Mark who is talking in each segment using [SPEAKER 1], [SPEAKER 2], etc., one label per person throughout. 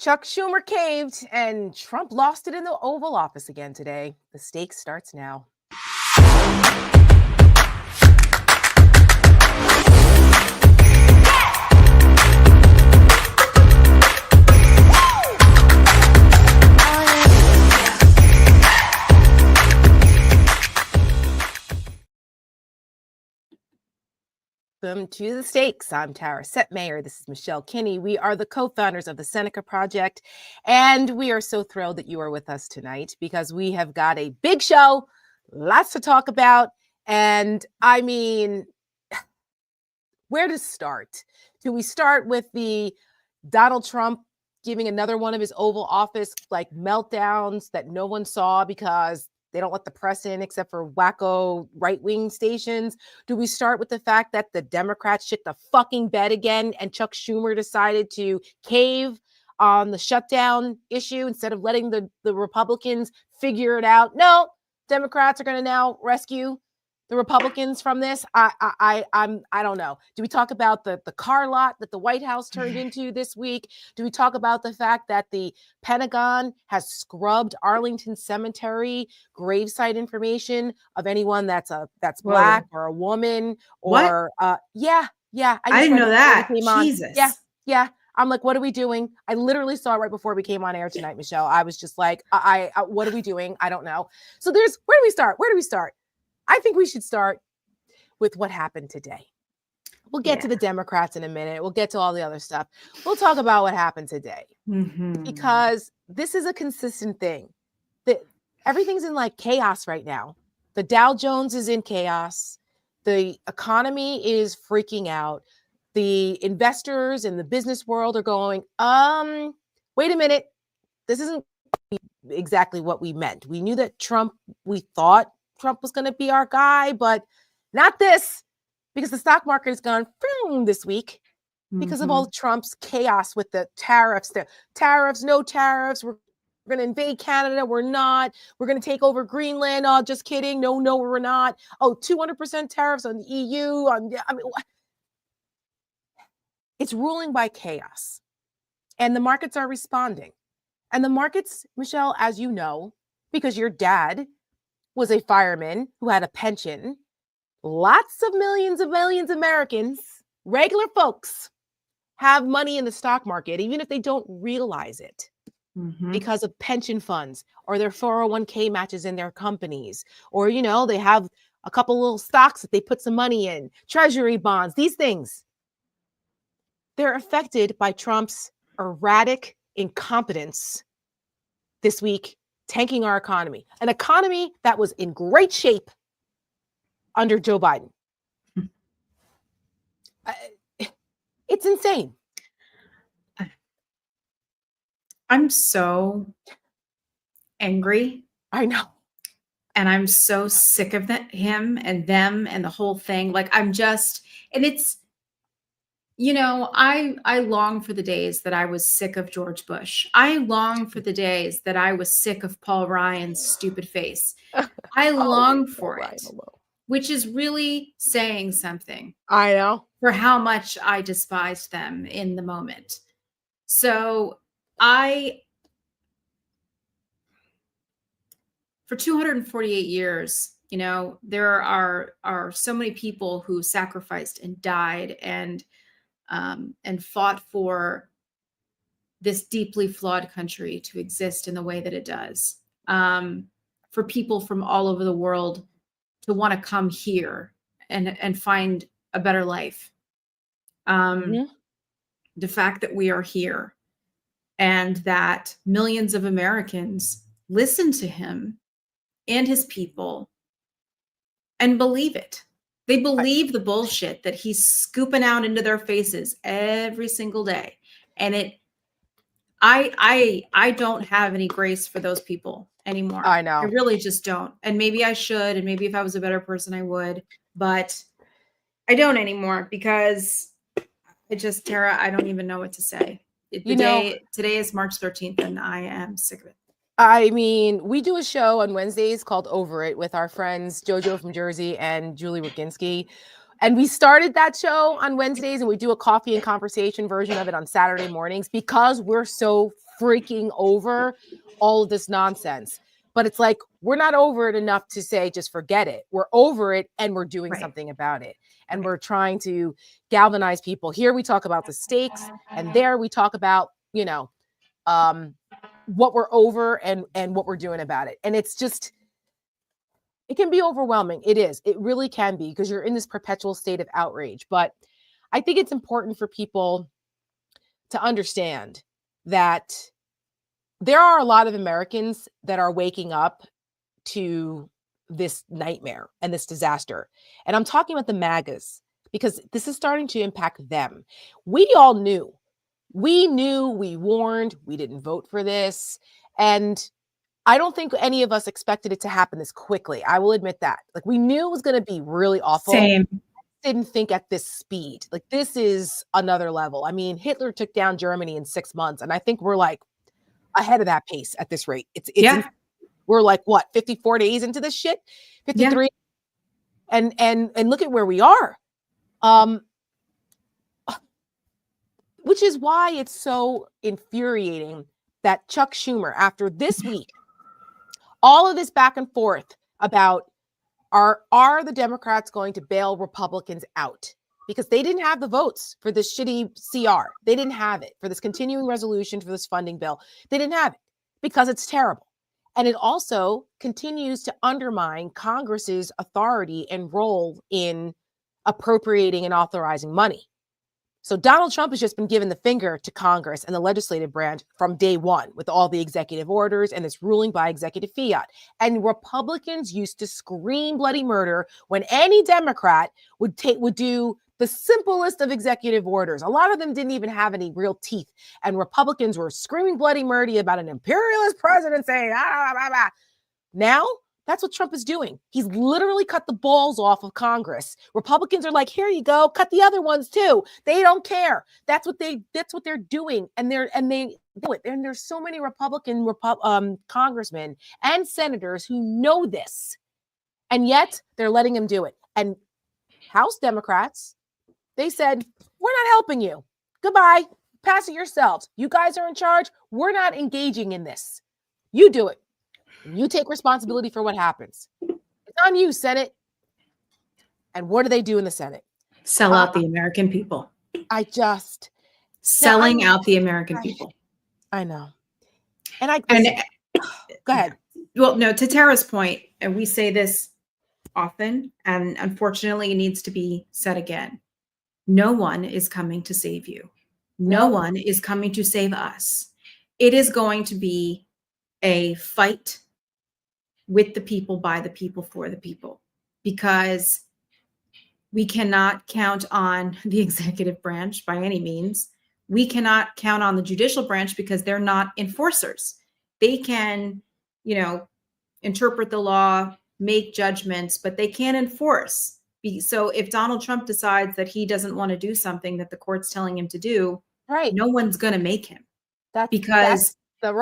[SPEAKER 1] Chuck Schumer caved, and Trump lost it in the Oval Office again today. The stake starts now. Welcome to the stakes. I'm Tara Setmayer. This is Michelle Kinney. We are the co-founders of the Seneca Project, and we are so thrilled that you are with us tonight because we have got a big show, lots to talk about, and I mean, where to start? Do we start with the Donald Trump giving another one of his Oval Office like meltdowns that no one saw because they don't let the press in except for wacko right-wing stations? Do we start with the fact that the Democrats shit the fucking bed again and Chuck Schumer decided to cave on the shutdown issue instead of letting the Republicans figure it out? No, Democrats are going to now rescue the Republicans from this. I don't know. Do we talk about the car lot that the White House turned into this week? Do we talk about the fact that the Pentagon has scrubbed Arlington Cemetery gravesite information of anyone that's Black or a woman or yeah.
[SPEAKER 2] I didn't know that. Jesus.
[SPEAKER 1] Yeah. I'm like, what are we doing? I literally saw it right before we came on air tonight, Michelle. I was just like, I what are we doing? I don't know. So where do we start? I think we should start with what happened today. We'll get to the Democrats in a minute. We'll get to all the other stuff. We'll talk about what happened today because this is a consistent thing. Everything's in like chaos right now. The Dow Jones is in chaos. The economy is freaking out. The investors in the business world are going, wait a minute. This isn't exactly what we meant. We knew that we thought Trump was going to be our guy, but not this, because the stock market has gone this week because of all Trump's chaos with the tariffs, no tariffs. We're going to invade Canada. We're not. We're going to take over Greenland. Oh, just kidding. No, we're not. Oh, 200% tariffs on the EU. It's ruling by chaos, and the markets are responding. And the markets, Michelle, as you know, because your dad was a fireman who had a pension, lots of millions of Americans, regular folks, have money in the stock market, even if they don't realize it, because of pension funds or their 401k matches in their companies, or, they have a couple little stocks that they put some money in, treasury bonds, these things. They're affected by Trump's erratic incompetence this week, tanking our economy, an economy that was in great shape under Joe Biden. It's insane.
[SPEAKER 2] I'm so angry. I know. And I'm so sick of him and them and the whole thing. Like, and it's, I long for the days that I was sick of George Bush. I long for the days that I was sick of Paul Ryan's stupid face. I long for it, which is really saying something.
[SPEAKER 1] I know.
[SPEAKER 2] For how much I despised them in the moment. So for 248 years, there are so many people who sacrificed and died and fought for this deeply flawed country to exist in the way that it does. For people from all over the world to want to come here and find a better life. The fact that we are here and that millions of Americans listen to him and his people and believe it. They believe the bullshit that he's scooping out into their faces every single day. And I don't have any grace for those people anymore.
[SPEAKER 1] I know.
[SPEAKER 2] I really just don't. And maybe I should. And maybe if I was a better person, I would. But I don't anymore because Tara, I don't even know what to say. Today is March 13th and I am sick of it.
[SPEAKER 1] I mean, we do a show on Wednesdays called Over It with our friends JoJo from Jersey and Julie Wiginski. And we started that show on Wednesdays and we do a coffee and conversation version of it on Saturday mornings because we're so freaking over all of this nonsense. But it's like, we're not over it enough to say, just forget it. We're over it and we're doing something about it. And we're trying to galvanize people. Here we talk about the stakes, and there we talk about, you know, what we're over and what we're doing about it. And it's just, it can be overwhelming. It is. It really can be, because you're in this perpetual state of outrage. But I think it's important for people to understand that there are a lot of Americans that are waking up to this nightmare and this disaster. And I'm talking about the MAGAs, because this is starting to impact them. We all knew. We knew, we warned, we didn't vote for this. And I don't think any of us expected it to happen this quickly. I will admit that. Like, we knew it was going to be really awful.
[SPEAKER 2] Same.
[SPEAKER 1] Didn't think at this speed. Like, this is another level. I mean, Hitler took down Germany in 6 months, and I think we're like ahead of that pace at this rate. It's we're like, what, 54 days into this shit? 53. Yeah. And look at where we are. Which is why it's so infuriating that Chuck Schumer, after this week, all of this back and forth about are the Democrats going to bail Republicans out? Because they didn't have the votes for this shitty CR. They didn't have it for this continuing resolution, for this funding bill. They didn't have it because it's terrible. And it also continues to undermine Congress's authority and role in appropriating and authorizing money. So Donald Trump has just been given the finger to Congress and the legislative branch from day one, with all the executive orders and this ruling by executive fiat. And Republicans used to scream bloody murder when any Democrat would do the simplest of executive orders. A lot of them didn't even have any real teeth. And Republicans were screaming bloody murder about an imperialist president saying, ah, blah, blah. Now, that's what Trump is doing. He's literally cut the balls off of Congress. Republicans are like, here you go, cut the other ones too. They don't care. That's what they're doing. And they do it. And there's so many Republican congressmen and senators who know this. And yet they're letting him do it. And House Democrats, they said, we're not helping you. Goodbye. Pass it yourselves. You guys are in charge. We're not engaging in this. You do it. You take responsibility for what happens. It's on you, Senate. And what do they do in the Senate?
[SPEAKER 2] Sell out the American people. Selling out the American people.
[SPEAKER 1] I know. And go ahead.
[SPEAKER 2] Well, no, to Tara's point, and we say this often, and unfortunately it needs to be said again. No one is coming to save you. No one is coming to save us. It is going to be a fight with the people, by the people, for the people, because we cannot count on the executive branch by any means. We cannot count on the judicial branch because they're not enforcers. They can, interpret the law, make judgments, but they can't enforce. So if Donald Trump decides that he doesn't want to do something that the court's telling him to do,
[SPEAKER 1] right,
[SPEAKER 2] no one's going to make him.
[SPEAKER 1] That's the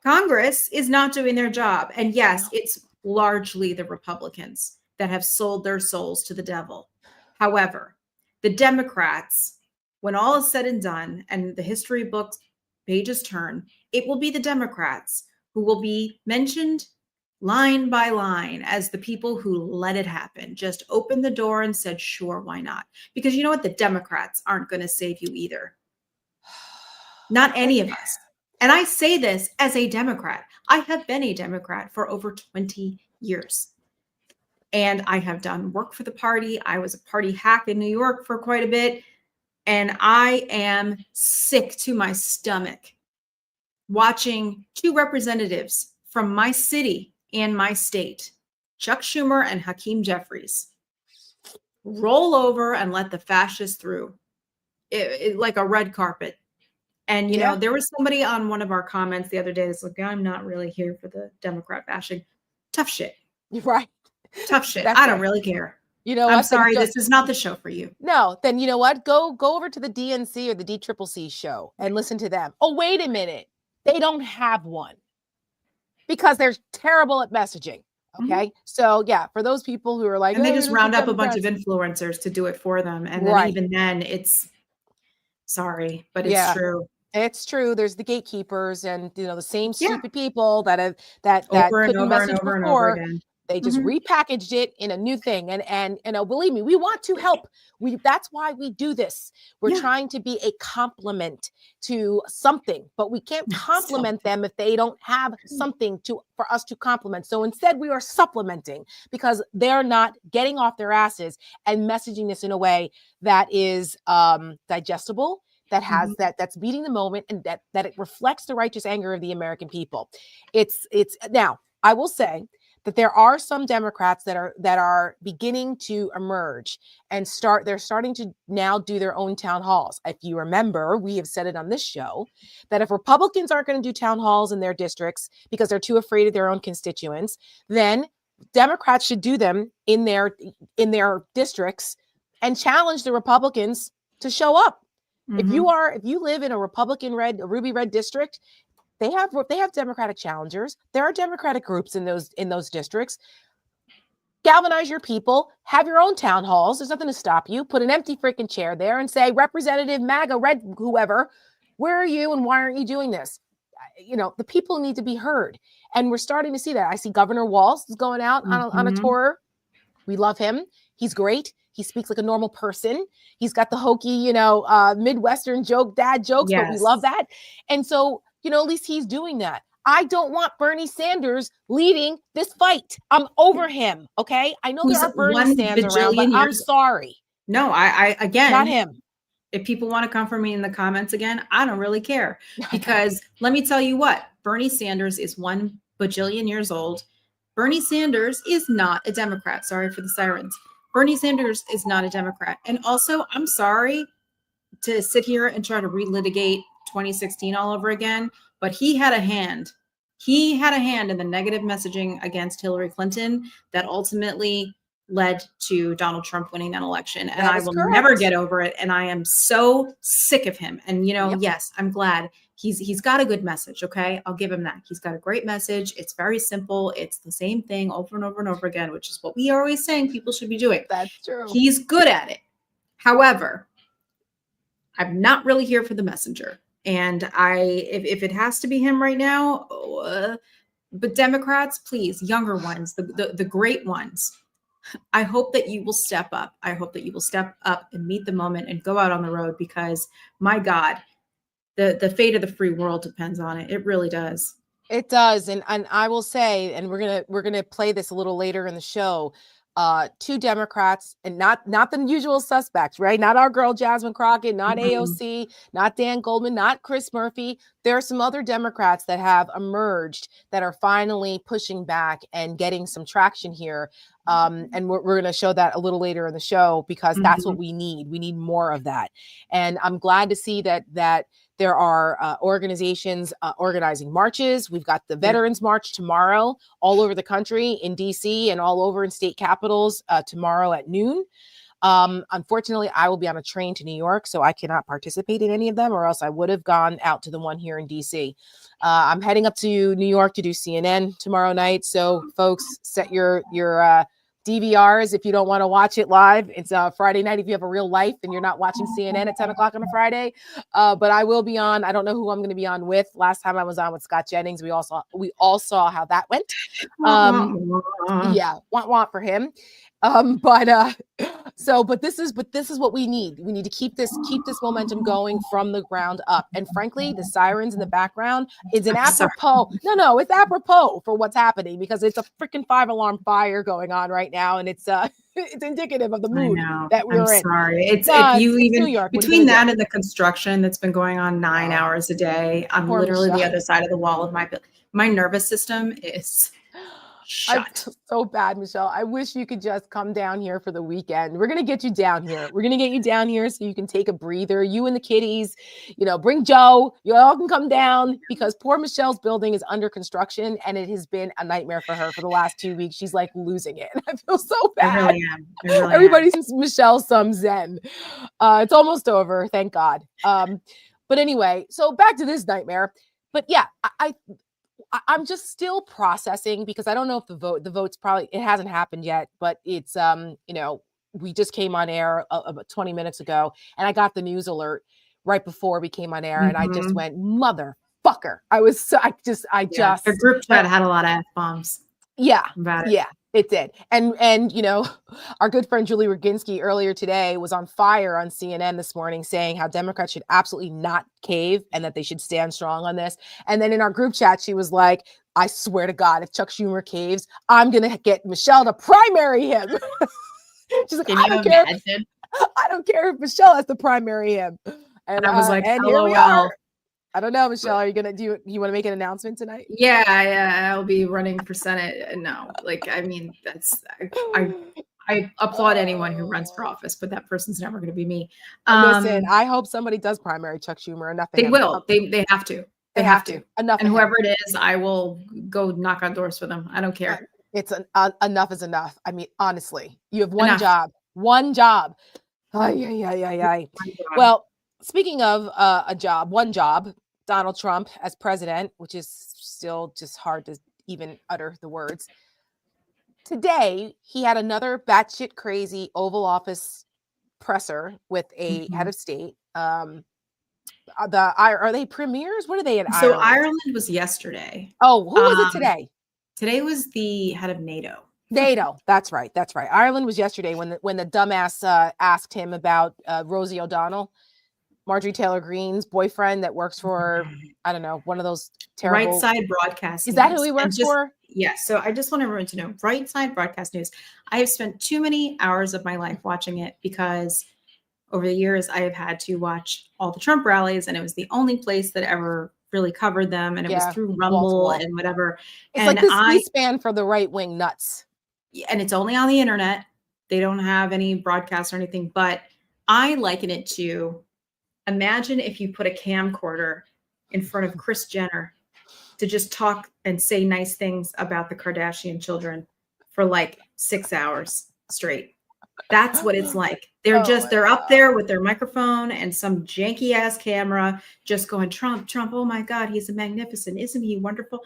[SPEAKER 2] Congress is not doing their job. And yes, it's largely the Republicans that have sold their souls to the devil. However, the Democrats, when all is said and done and the history books pages turn, it will be the Democrats who will be mentioned line by line as the people who let it happen, just opened the door and said, sure, why not? Because you know what? The Democrats aren't going to save you either. Not any of us. And I say this as a Democrat. I have been a Democrat for over 20 years. And I have done work for the party. I was a party hack in New York for quite a bit. And I am sick to my stomach watching two representatives from my city and my state, Chuck Schumer and Hakeem Jeffries, roll over and let the fascists through like a red carpet. And, there was somebody on one of our comments the other day that's like, I'm not really here for the Democrat bashing. Tough shit.
[SPEAKER 1] Right.
[SPEAKER 2] Tough shit. I don't really care. I'm sorry, this is not the show for you.
[SPEAKER 1] No, then you know what? Go over to the DNC or the DCCC show and listen to them. Oh, wait a minute. They don't have one because they're terrible at messaging. Okay. Mm-hmm. So yeah, for those people who are like,
[SPEAKER 2] and they just round up a bunch of influencers to do it for them. And then even then it's sorry, but it's true.
[SPEAKER 1] It's true. There's the gatekeepers and, the same
[SPEAKER 2] Yeah.
[SPEAKER 1] stupid people that
[SPEAKER 2] Over and
[SPEAKER 1] couldn't
[SPEAKER 2] over and
[SPEAKER 1] message
[SPEAKER 2] over and over
[SPEAKER 1] before.
[SPEAKER 2] again.
[SPEAKER 1] They just
[SPEAKER 2] Mhm.
[SPEAKER 1] repackaged it in a new thing. And believe me, we want to help. That's why we do this. We're
[SPEAKER 2] Yeah.
[SPEAKER 1] trying to be a complement to something, but we can't complement them if they don't have something for us to complement. So instead we are supplementing because they're not getting off their asses and messaging this in a way that is digestible, that has
[SPEAKER 2] Mhm.
[SPEAKER 1] that's meeting the moment, and that it reflects the righteous anger of the American people. It's now, I will say that there are some Democrats that are beginning to emerge and they're starting to now do their own town halls. If you remember, we have said it on this show that if Republicans aren't going to do town halls in their districts because they're too afraid of their own constituents, then Democrats should do them in their districts and challenge the Republicans to show up. If
[SPEAKER 2] Mhm.
[SPEAKER 1] you live in a ruby red district, they have Democratic challengers. There are Democratic groups in those districts. Galvanize your people, have your own town halls. There's nothing to stop you. Put an empty freaking chair there and say, Representative MAGA, red, whoever, where are you and why aren't you doing this? The people need to be heard. And we're starting to see that. I see Governor Walz is going out on a
[SPEAKER 2] Mhm.
[SPEAKER 1] tour. We love him. He's great. He speaks like a normal person. He's got the hokey, Midwestern dad jokes, but we love
[SPEAKER 2] Yes.
[SPEAKER 1] that. And so, at least he's doing that. I don't want Bernie Sanders leading this fight. I'm over him. Okay. I know there
[SPEAKER 2] Who's
[SPEAKER 1] are Bernie
[SPEAKER 2] 1
[SPEAKER 1] stands around, but
[SPEAKER 2] bajillion
[SPEAKER 1] I'm
[SPEAKER 2] years.
[SPEAKER 1] sorry.
[SPEAKER 2] No, I
[SPEAKER 1] Not
[SPEAKER 2] again,
[SPEAKER 1] him.
[SPEAKER 2] if people want to come for me in the comments again, I don't really care. Because let me tell you what, Bernie Sanders is 1 bajillion years old. Bernie Sanders is not a Democrat. Sorry for the sirens. Bernie Sanders is not a Democrat. And also, I'm sorry to sit here and try to relitigate 2016 all over again, but he had a hand. He had a hand in the negative messaging against Hillary Clinton that ultimately led to Donald Trump winning that election. And
[SPEAKER 1] That
[SPEAKER 2] I
[SPEAKER 1] is
[SPEAKER 2] will never
[SPEAKER 1] correct.
[SPEAKER 2] get over it. And I am so sick of him. And
[SPEAKER 1] Yep.
[SPEAKER 2] yes, I'm glad he's got a good message. Okay. I'll give him that. He's got a great message. It's very simple. It's the same thing over and over and over again, which is what we are always saying people should be doing.
[SPEAKER 1] That's true.
[SPEAKER 2] He's good at it. However, I'm not really here for the messenger. And if it has to be him right now, but Democrats, please, younger ones, the great ones, I hope that you will step up. I hope that you will step up and meet the moment and go out on the road because, my God, the fate of the free world depends on it. It really does.
[SPEAKER 1] It does. And I will say, and we're gonna play this a little later in the show. Two Democrats, and not the usual suspects, right? Not our girl Jasmine Crockett, not
[SPEAKER 2] Mhm.
[SPEAKER 1] AOC, not Dan Goldman, not Chris Murphy. There are some other Democrats that have emerged that are finally pushing back and getting some traction here. And we're going to show that a little later in the show because that's what
[SPEAKER 2] Mhm.
[SPEAKER 1] we need. We need more of that. And I'm glad to see that there are organizations organizing marches. We've got the
[SPEAKER 2] Yeah.
[SPEAKER 1] Veterans March tomorrow all over the country, in DC and all over in state capitals tomorrow at noon. Unfortunately, I will be on a train to New York, so I cannot participate in any of them, or else I would have gone out to the one here in DC. I'm heading up to New York to do CNN tomorrow night. So, folks, set your DVRs if you don't want to watch it live. It's Friday night if you have a real life and you're not watching CNN at 10 o'clock on a Friday. But I will be on. I don't know who I'm going to be on with. Last time I was on with Scott Jennings, we all saw how that went. Yeah, want for him. But this is what we need. We need to keep this momentum going from the ground up. And frankly, the sirens in the background is an apropos. No, it's apropos for what's happening because it's a freaking 5-alarm fire going on right now, and it's it's indicative of the
[SPEAKER 2] I
[SPEAKER 1] mood
[SPEAKER 2] know.
[SPEAKER 1] that we're in.
[SPEAKER 2] Sorry. It's
[SPEAKER 1] No,
[SPEAKER 2] if you
[SPEAKER 1] it's
[SPEAKER 2] even
[SPEAKER 1] New York.
[SPEAKER 2] between that and the construction that's been going on 9
[SPEAKER 1] Oh,
[SPEAKER 2] hours a day, I'm
[SPEAKER 1] poor
[SPEAKER 2] literally the
[SPEAKER 1] Michelle.
[SPEAKER 2] other side of the wall of my nervous system is
[SPEAKER 1] I
[SPEAKER 2] shut.
[SPEAKER 1] feel so bad, Michelle. I wish you could just come down here for the weekend. We're going to get you down here. We're going to get you down here so you can take a breather. You and the kiddies, bring Joe. You all can come down because poor Michelle's building is under construction and it has been a nightmare for her for the last 2 weeks. She's like losing it. And I feel so
[SPEAKER 2] I
[SPEAKER 1] bad.
[SPEAKER 2] really am. I really
[SPEAKER 1] Everybody
[SPEAKER 2] am.
[SPEAKER 1] sends Michelle some zen. It's almost over. Thank God. But anyway, so back to this nightmare. But yeah, I'm just still processing because I don't know if the vote's probably, it hasn't happened yet, but it's, we just came on air about 20 minutes ago and I got the news alert. right before we came on air, and I just
[SPEAKER 2] Mhm.
[SPEAKER 1] went, motherfucker.
[SPEAKER 2] The group chat had a lot of F-bombs
[SPEAKER 1] Yeah,
[SPEAKER 2] about it.
[SPEAKER 1] yeah, it did. And our good friend Julie Roginski earlier today was on fire on CNN this morning saying how Democrats should absolutely not cave and that they should stand strong on this. And then in our group chat, she was like, I swear to God, if Chuck Schumer caves, I'm going to get Michelle to primary him. She's like,
[SPEAKER 2] Can
[SPEAKER 1] I
[SPEAKER 2] you
[SPEAKER 1] don't care.
[SPEAKER 2] imagine?
[SPEAKER 1] I don't care if Michelle has to primary him. And
[SPEAKER 2] I was like,
[SPEAKER 1] and here we
[SPEAKER 2] LOL.
[SPEAKER 1] are. I don't know, Michelle. Are you gonna do you want to make an announcement tonight?
[SPEAKER 2] Yeah, I'll be running for Senate. No, like, I mean, that's I applaud anyone who runs for office, but that person's never going to be me.
[SPEAKER 1] Listen, I hope somebody does primary Chuck Schumer. Enough.
[SPEAKER 2] They will. They have to. They have to.
[SPEAKER 1] Enough.
[SPEAKER 2] And whoever it is, I will go knock on doors for them. I don't care.
[SPEAKER 1] It's enough is enough. I mean, honestly, you have one
[SPEAKER 2] Enough.
[SPEAKER 1] job. One job. Ay. Well, speaking of one job, Donald Trump as president, which is still just hard to even utter the words. Today, he had another batshit crazy Oval Office presser with a head of state. Are they premiers? What are they in Ireland?
[SPEAKER 2] So Ireland was yesterday.
[SPEAKER 1] Oh, who was it today?
[SPEAKER 2] Today was the head of NATO.
[SPEAKER 1] NATO. That's right. Ireland was yesterday when the dumbass asked him about Rosie O'Donnell, Marjorie Taylor Greene's boyfriend that works for, I don't know, one of those terrible.
[SPEAKER 2] Right Side Broadcast
[SPEAKER 1] Is that who he works for?
[SPEAKER 2] Yes. So I just want everyone to know, Right Side Broadcast News. I have spent too many hours of my life watching it because over the years I have had to watch all the Trump rallies, and it was the only place that ever really covered them, and it was through Rumble and whatever.
[SPEAKER 1] It's like the C-SPAN for the right-wing nuts.
[SPEAKER 2] And it's only on the internet. They don't have any broadcasts or anything, but I liken it to, imagine if you put a camcorder in front of Kris Jenner to just talk and say nice things about the Kardashian children for like 6 hours straight. That's what it's like. They're up there with their microphone and some janky ass camera just going, Trump, oh my God, he's a magnificent. Isn't he wonderful?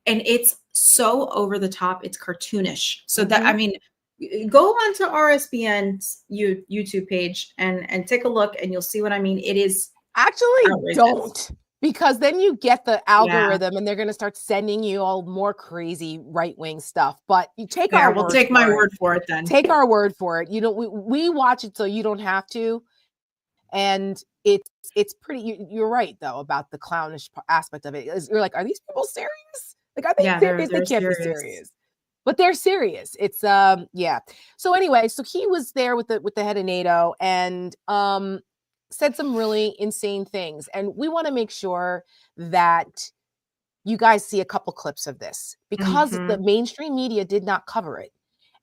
[SPEAKER 2] And it's so over the top. It's cartoonish. So that, I mean, go on to RSBN's YouTube page and take a look and you'll see what I mean. It is
[SPEAKER 1] actually outrageous. Don't, because then you get the algorithm and they're going to start sending you all more crazy right-wing stuff. But you take our word.
[SPEAKER 2] We'll take my word for it then.
[SPEAKER 1] Take our word for it. You know, we watch it so you don't have to. And it's pretty, you're right though, about the clownish aspect of it. You're like, are these people serious? Like, are they serious? They can't be serious. But they're serious. It's yeah. So anyway, so he was there with the head of NATO and said some really insane things. And we want to make sure that you guys see a couple clips of this because the mainstream media did not cover it.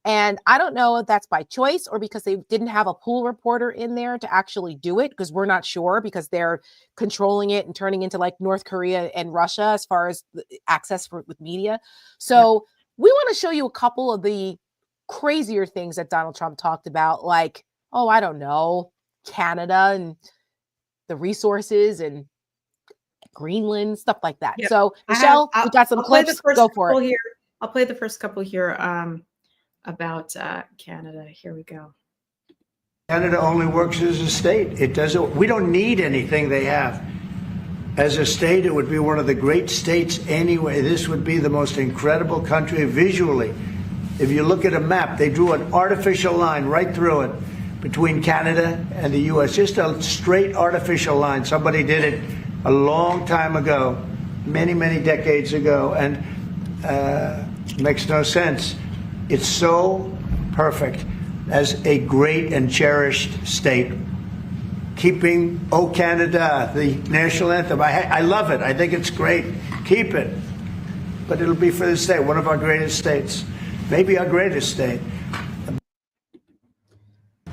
[SPEAKER 1] And I don't know if that's by choice or because they didn't have a pool reporter in there to actually do it, because we're not sure, because they're controlling it and turning into like North Korea and Russia as far as the access with media. So we want to show you a couple of the crazier things that Donald Trump talked about, like, oh, I don't know, Canada and the resources and Greenland, stuff like that. Yep. So Michelle, we got some clips. Go for it.
[SPEAKER 2] Here. I'll play the first couple here about Canada. Here we go.
[SPEAKER 3] Canada only works as a state. It doesn't. We don't need anything they have. As a state, it would be one of the great states anyway. This would be the most incredible country visually. If you look at a map, they drew an artificial line right through it between Canada and the U.S. Just a straight artificial line. Somebody did it a long time ago, many, many decades ago, and it makes no sense. It's so perfect as a great and cherished state. Keeping "O Canada," the national anthem. I love it. I think it's great. Keep it. But it'll be for the state, one of our greatest states, maybe our greatest state.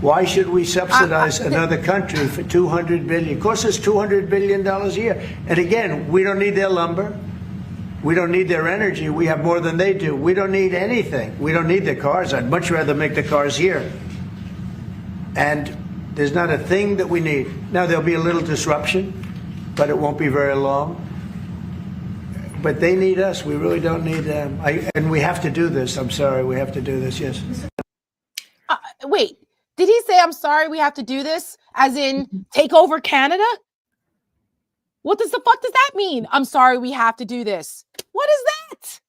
[SPEAKER 3] Why should we subsidize another country for $200 billion? It costs us $200 billion a year. And again, we don't need their lumber. We don't need their energy. We have more than they do. We don't need anything. We don't need their cars. I'd much rather make the cars here. And there's not a thing that we need. Now, there'll be a little disruption, but it won't be very long. But they need us. We really don't need them. And we have to do this. I'm sorry. We have to do this. Yes.
[SPEAKER 1] Wait. Did he say, I'm sorry, we have to do this? As in, take over Canada? What does the fuck does that mean? I'm sorry, we have to do this. What is that?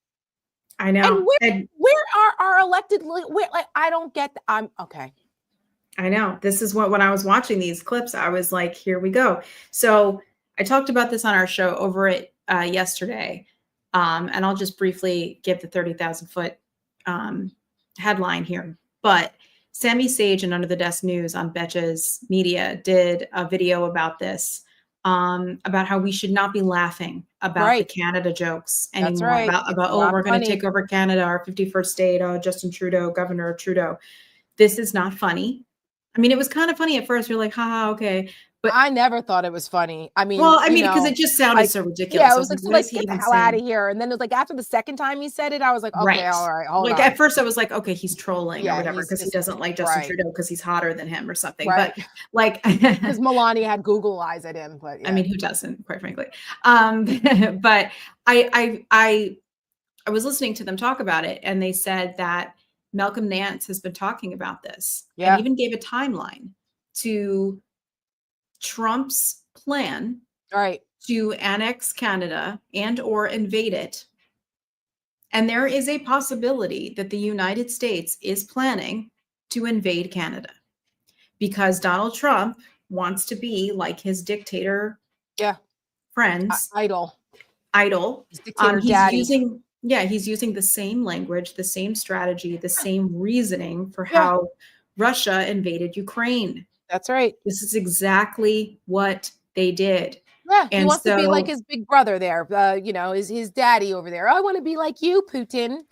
[SPEAKER 2] I know.
[SPEAKER 1] And where are our elected? Where, like, I don't get. I'm okay.
[SPEAKER 2] I know. This is what, when I was watching these clips, I was like, here we go. So I talked about this on our show over it yesterday. And I'll just briefly give the 30,000 foot headline here. But Sammy Sage and Under the Desk News on Betches Media did a video about this, about how we should not be laughing about the Canada jokes anymore.
[SPEAKER 1] That's right.
[SPEAKER 2] About oh, we're going to take over Canada, our 51st state, Justin Trudeau, Governor Trudeau. This is not funny. I mean, it was kind of funny at first. You're like, haha, okay. But
[SPEAKER 1] I never thought it was funny. I mean,
[SPEAKER 2] well, I mean, because it just sounded so ridiculous.
[SPEAKER 1] Yeah, it was like get the hell out of here. And then it was like after the second time he said it, I was like, okay, all right, hold on.
[SPEAKER 2] At first I was like, okay, he's trolling or whatever because he doesn't like Justin Trudeau because he's hotter than him or something. But like,
[SPEAKER 1] because Melania had Google eyes at him. But
[SPEAKER 2] I mean, who doesn't, quite frankly? But I was listening to them talk about it, and they said that Malcolm Nance has been talking about this and even gave a timeline to Trump's plan to annex Canada and or invade it. And there is a possibility that the United States is planning to invade Canada because Donald Trump wants to be like his dictator friends.
[SPEAKER 1] Idol.
[SPEAKER 2] He's using the same language, the same strategy, the same reasoning for how Russia invaded Ukraine.
[SPEAKER 1] That's right.
[SPEAKER 2] This is exactly what they did.
[SPEAKER 1] Yeah, he wants to be like his big brother there, his daddy over there. I want to be like you, Putin.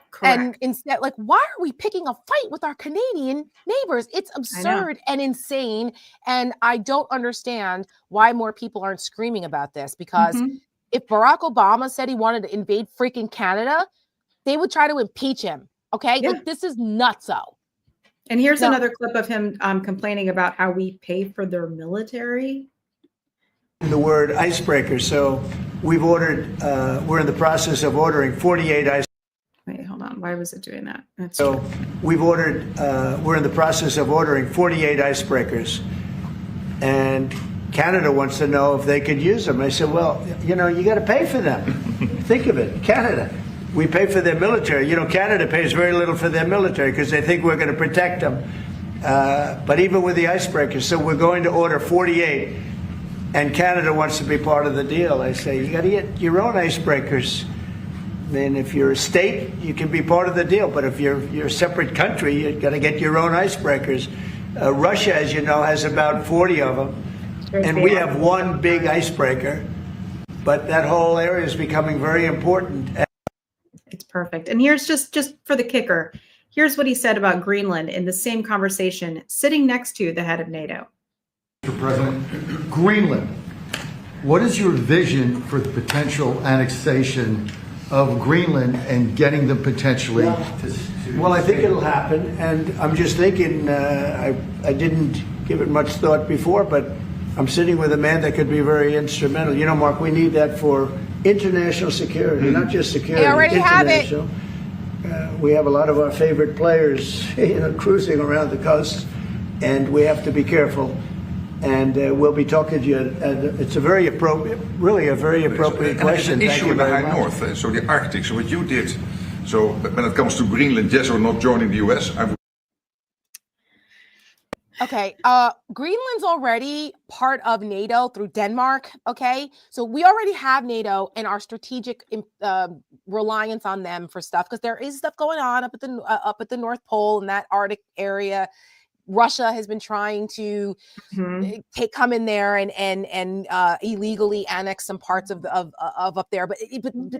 [SPEAKER 1] Correct. And instead, like, why are we picking a fight with our Canadian neighbors? It's absurd and insane. And I don't understand why more people aren't screaming about this because if Barack Obama said he wanted to invade freaking Canada, they would try to impeach him. Okay. Like, this is nutso.
[SPEAKER 2] And here's another clip of him complaining about how we pay for their military.
[SPEAKER 3] The word icebreaker. So we've ordered, we're in the process of ordering 48 icebreakers.
[SPEAKER 2] Wait, hold on. Why was it doing that?
[SPEAKER 3] We've ordered, we're in the process of ordering 48 icebreakers. And Canada wants to know if they could use them. I said, well, you got to pay for them. Think of it, Canada. We pay for their military. Canada pays very little for their military because they think we're going to protect them. But even with the icebreakers, so we're going to order 48, and Canada wants to be part of the deal. I say, you got to get your own icebreakers. Then if you're a state, you can be part of the deal. But if you're a separate country, you got to get your own icebreakers. Russia, as you know, has about 40 of them. And we have one big icebreaker. But that whole area is becoming very important.
[SPEAKER 2] It's perfect. And here's just for the kicker. Here's what he said about Greenland in the same conversation, sitting next to the head of NATO.
[SPEAKER 4] Mr. President, Greenland, what is your vision for the potential annexation of Greenland and getting them potentially
[SPEAKER 3] Well, I think it'll happen. And I'm just thinking, I didn't give it much thought before, but I'm sitting with a man that could be very instrumental. Mark, we need that for international security, not just security.
[SPEAKER 1] They already have it.
[SPEAKER 3] We have a lot of our favorite players, cruising around the coast, and we have to be careful. And we'll be talking to you. And it's a very appropriate, really a very appropriate question.
[SPEAKER 5] It's an issue in the high north, so the Arctic. So what you did. So when it comes to Greenland, yes or not joining the US, I would.
[SPEAKER 1] Okay, Greenland's already part of NATO through Denmark, okay? So we already have NATO and our strategic reliance on them for stuff because there is stuff going on up at the North Pole in that Arctic area. Russia has been trying to come in there and illegally annex some parts of up there, but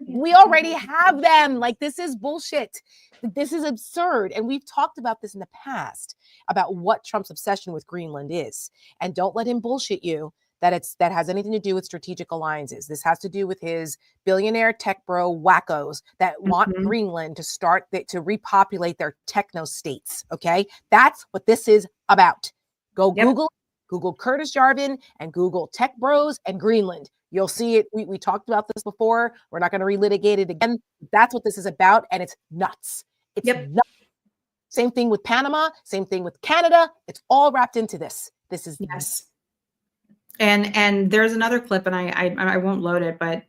[SPEAKER 1] we already have them. Like, this is bullshit. This is absurd, and we've talked about this in the past about what Trump's obsession with Greenland is. And don't let him bullshit you that has anything to do with strategic alliances. This has to do with his billionaire tech bro wackos that want Greenland to repopulate their techno states. Okay, that's what this is about. Go Google Curtis Jarvin and Google tech bros and Greenland. You'll see it. We talked about this before. We're not going to relitigate it again. That's what this is about, and it's nuts. It's nuts. Same thing with Panama. Same thing with Canada. It's all wrapped into this. This is
[SPEAKER 2] yes. And there's another clip, and I won't load it, but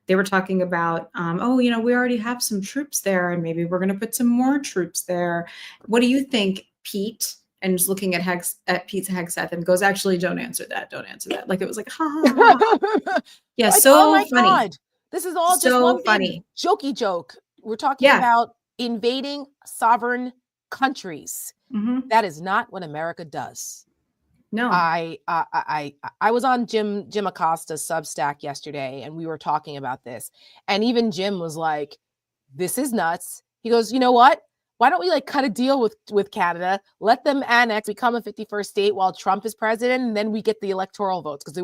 [SPEAKER 2] they were talking about, oh, you know, we already have some troops there, and maybe we're going to put some more troops there. What do you think, Pete? And just looking at Pete's Hegseth and goes, actually, don't answer that. Don't answer that. Like, it was like, ha, ha, ha, ha. Yeah,
[SPEAKER 1] Like,
[SPEAKER 2] so
[SPEAKER 1] oh my
[SPEAKER 2] funny.
[SPEAKER 1] God, this is all just
[SPEAKER 2] So
[SPEAKER 1] one big
[SPEAKER 2] funny.
[SPEAKER 1] jokey joke. We're talking
[SPEAKER 2] Yeah.
[SPEAKER 1] about invading sovereign countries.
[SPEAKER 2] Mhm.
[SPEAKER 1] That is not what America does.
[SPEAKER 2] No.
[SPEAKER 1] I was on Jim Acosta's Substack yesterday, and we were talking about this. And even Jim was like, "This is nuts." He goes, "You know what? Why don't we like cut a deal with Canada, let them annex, become a 51st state while Trump is president, and then we get the electoral votes?" Because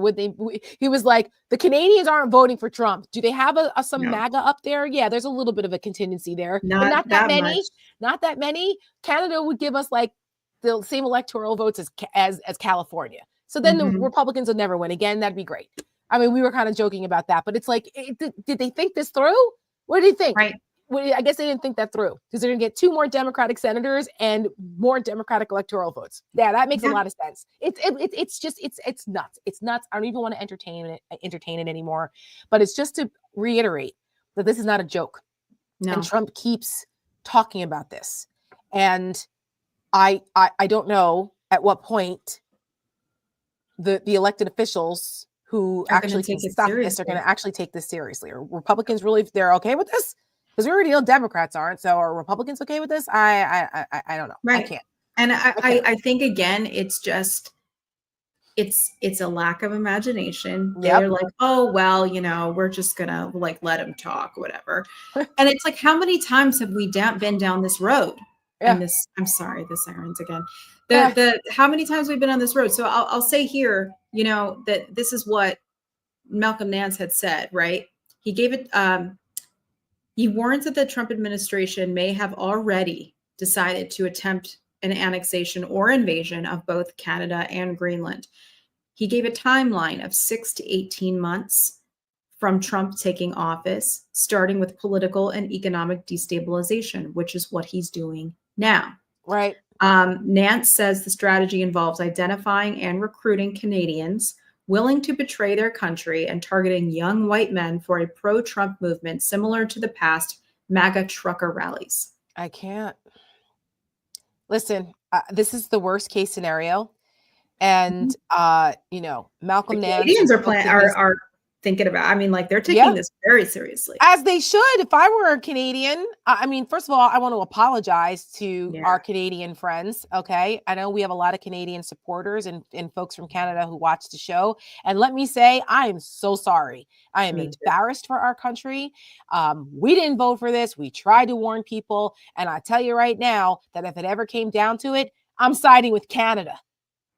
[SPEAKER 1] he was like, the Canadians aren't voting for Trump. Do they have some
[SPEAKER 2] No.
[SPEAKER 1] MAGA up there? Yeah, there's a little bit of a contingency there, but
[SPEAKER 2] Not
[SPEAKER 1] that
[SPEAKER 2] that
[SPEAKER 1] many.
[SPEAKER 2] much.
[SPEAKER 1] Not that many. Canada would give us like the same electoral votes as California. So then the
[SPEAKER 2] Mhm.
[SPEAKER 1] Republicans would never win again. That'd be great. I mean, we were kind of joking about that, but it's like, did they think this through? What do you think?
[SPEAKER 2] Right.
[SPEAKER 1] Well, I guess they didn't think that through, because they're going to get 2 more Democratic senators and more Democratic electoral votes. Yeah, that makes a
[SPEAKER 2] Yeah.
[SPEAKER 1] lot of sense. It's nuts. It's nuts. I don't even want to entertain it anymore. But it's just to reiterate that this is not a joke.
[SPEAKER 2] No.
[SPEAKER 1] And Trump keeps talking about this. And I don't know at what point the elected officials who
[SPEAKER 2] Are gonna
[SPEAKER 1] actually can
[SPEAKER 2] take it
[SPEAKER 1] stop this are
[SPEAKER 2] seriously.
[SPEAKER 1] going to actually take this seriously. Are Republicans really, they're okay with this? Because we already know Democrats aren't. So are Republicans okay with this? I don't know.
[SPEAKER 2] Right.
[SPEAKER 1] I can't.
[SPEAKER 2] And
[SPEAKER 1] can't.
[SPEAKER 2] I think, again, it's just, it's a lack of imagination.
[SPEAKER 1] Yep.
[SPEAKER 2] They're like, oh, well, you know, we're just gonna like let him talk, whatever. And it's like, how many times have we been down this road?
[SPEAKER 1] Yeah.
[SPEAKER 2] And I'm sorry, the sirens again.
[SPEAKER 1] Yeah.
[SPEAKER 2] How many times we've been on this road? So I'll say here, you know, that this is what Malcolm Nance had said, right? He gave it, he warns that the Trump administration may have already decided to attempt an annexation or invasion of both Canada and Greenland. He gave a timeline of 6 to 18 months from Trump taking office, starting with political and economic destabilization, which is what he's doing now.
[SPEAKER 1] Right.
[SPEAKER 2] Nance says the strategy involves identifying and recruiting Canadians willing to betray their country and targeting young white men for a pro-Trump movement similar to the past MAGA trucker rallies.
[SPEAKER 1] I can't. Listen, this is the worst case scenario. And, you know, Malcolm
[SPEAKER 2] The
[SPEAKER 1] Nance.
[SPEAKER 2] Canadians are thinking about, I mean, like, they're taking this very seriously.
[SPEAKER 1] As they should. If I were a Canadian, I mean, first of all, I want to apologize to our Canadian friends. Okay. I know we have a lot of Canadian supporters and folks from Canada who watch the show. And let me say, I am so sorry. I am embarrassed for our country. We didn't vote for this. We tried to warn people. And I tell you right now that if it ever came down to it, I'm siding with Canada.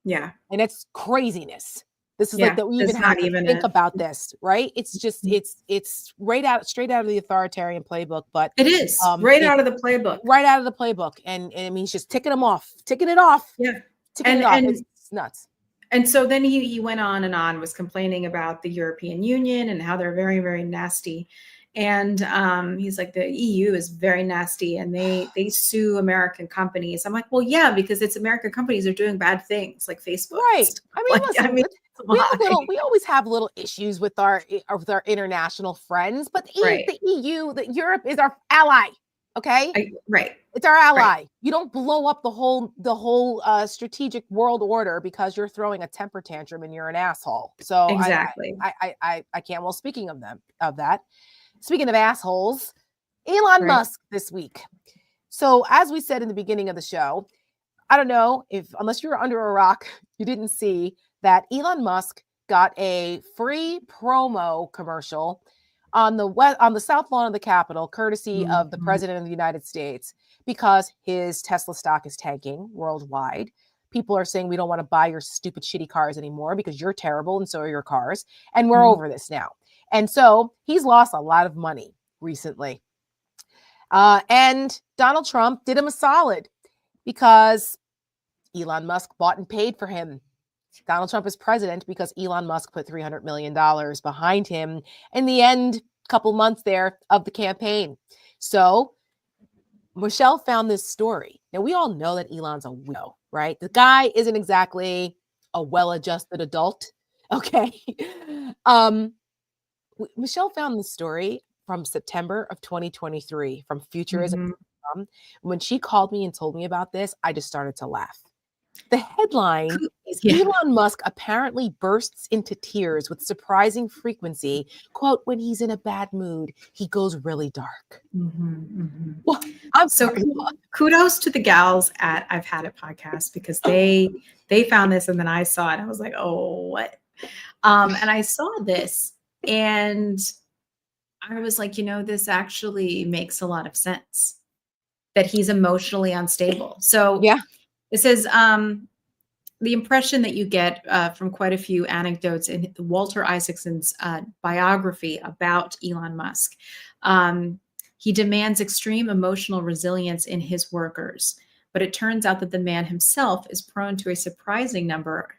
[SPEAKER 2] Yeah.
[SPEAKER 1] And it's craziness. This is like that we even have to think about this, right? It's just it's straight out of the authoritarian playbook, but
[SPEAKER 2] it is right out of the playbook.
[SPEAKER 1] Right out of the playbook. And it means just ticking it off.
[SPEAKER 2] Yeah.
[SPEAKER 1] Ticking it off. It's nuts.
[SPEAKER 2] And so then he went on and on, was complaining about the European Union and how they're very, very nasty. And he's like, the EU is very nasty and they sue American companies. I'm like, well, yeah, because it's American companies are doing bad things like Facebook.
[SPEAKER 1] Right. I mean,
[SPEAKER 2] like,
[SPEAKER 1] listen, we always have little issues with our international friends, but the EU, Europe is our ally. Okay.
[SPEAKER 2] Right.
[SPEAKER 1] It's our ally. Right. You don't blow up the whole strategic world order because you're throwing a temper tantrum and you're an asshole. So
[SPEAKER 2] exactly.
[SPEAKER 1] I can't. Well, speaking of that. Speaking of assholes, Elon Musk this week. So as we said in the beginning of the show, I don't know unless you were under a rock, you didn't see that Elon Musk got a free promo commercial on the south lawn of the Capitol, courtesy of the President of the United States, because his Tesla stock is tanking worldwide. People are saying we don't want to buy your stupid, shitty cars anymore because you're terrible and so are your cars. And we're over this now. And so he's lost a lot of money recently. And Donald Trump did him a solid because Elon Musk bought and paid for him. Donald Trump is president because Elon Musk put $300 million behind him in the end, couple months there of the campaign. So Michelle found this story. Now, we all know that Elon's a weirdo, right? The guy isn't exactly a well-adjusted adult. Okay. Michelle found the story from September of 2023 from Futurism. When she called me and told me about this, I just started to laugh. The headline is Elon Musk apparently bursts into tears with surprising frequency. Quote, when he's in a bad mood, he goes really dark. Well, I'm sorry.
[SPEAKER 2] Kudos to the gals at I've Had It podcast, because they found this and then I saw it. I was like, oh, what? And I saw this and I was like, this actually makes a lot of sense that he's emotionally unstable. So
[SPEAKER 1] yeah.
[SPEAKER 2] It says the impression that you get from quite a few anecdotes in Walter Isaacson's biography about Elon Musk. He demands extreme emotional resilience in his workers, but it turns out that the man himself is prone to a surprising number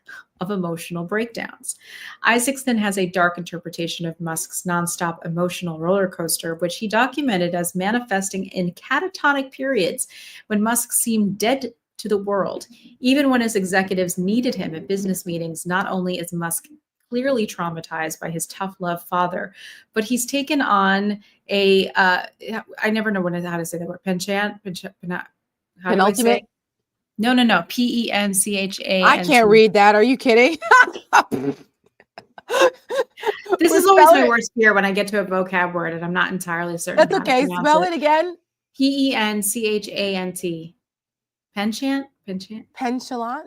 [SPEAKER 2] of emotional breakdowns. Isaacson has a dark interpretation of Musk's nonstop emotional roller coaster, which he documented as manifesting in catatonic periods when Musk seemed dead to the world. Even when his executives needed him at business meetings, not only is Musk clearly traumatized by his tough love father, but he's taken on a, I never know how to say that word, penchant?
[SPEAKER 1] Penultimate?
[SPEAKER 2] No. P-E-N-C-H-A.
[SPEAKER 1] I can't read that. Are you kidding?
[SPEAKER 2] This is always my worst fear when I get to a vocab word and I'm not entirely certain.
[SPEAKER 1] That's okay. Spell it again.
[SPEAKER 2] P-E-N-C-H-A-N-T. Penchant?
[SPEAKER 1] Penchalant?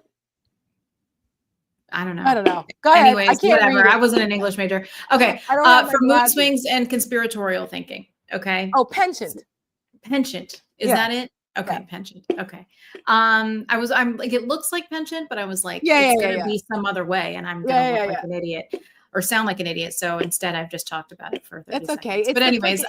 [SPEAKER 2] I don't know.
[SPEAKER 1] Go ahead.
[SPEAKER 2] Anyways,
[SPEAKER 1] I can't
[SPEAKER 2] whatever.
[SPEAKER 1] read it.
[SPEAKER 2] I wasn't an English major. Okay. For mood swings and conspiratorial thinking. Okay.
[SPEAKER 1] Oh, penchant.
[SPEAKER 2] Penchant. Is that it? Okay. Yeah. Penchant. Okay. I'm like, it looks like penchant, but I was like, it's going to be some other way. And I'm going to look like an idiot or sound like an idiot. So instead I've just talked about it for 30
[SPEAKER 1] That's okay.
[SPEAKER 2] seconds. But anyways,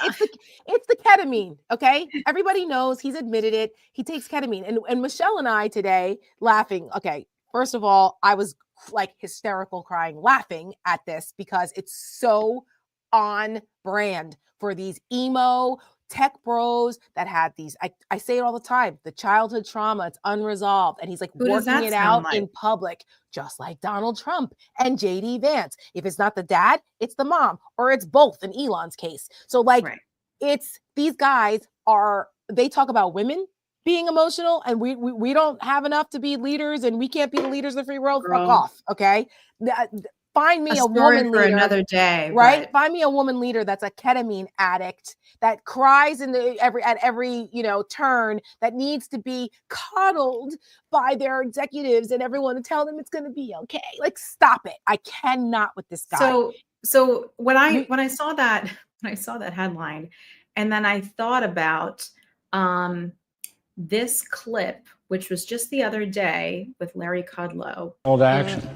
[SPEAKER 1] it's the ketamine. Okay. Everybody knows, he's admitted it. He takes ketamine. And Michelle and I today laughing. Okay. First of all, I was like hysterical crying, laughing at this because it's so on brand for these emo tech bros that had these, I say it all the time, the childhood trauma, it's unresolved. And he's like working it out in public, just like Donald Trump and JD Vance. If it's not the dad, it's the mom, or it's both in Elon's case. So like, it's, these guys they talk about women being emotional, and we don't have enough to be leaders, and we can't be the leaders of the free world. Girl. Fuck off. Okay. Find me a woman leader
[SPEAKER 2] another day,
[SPEAKER 1] right? But find me a woman leader that's a ketamine addict that cries at every turn, that needs to be coddled by their executives and everyone to tell them it's going to be okay. Like, stop it! I cannot with this guy.
[SPEAKER 2] So when I saw that headline, and then I thought about this clip, which was just the other day with Larry Kudlow.
[SPEAKER 6] Call to action.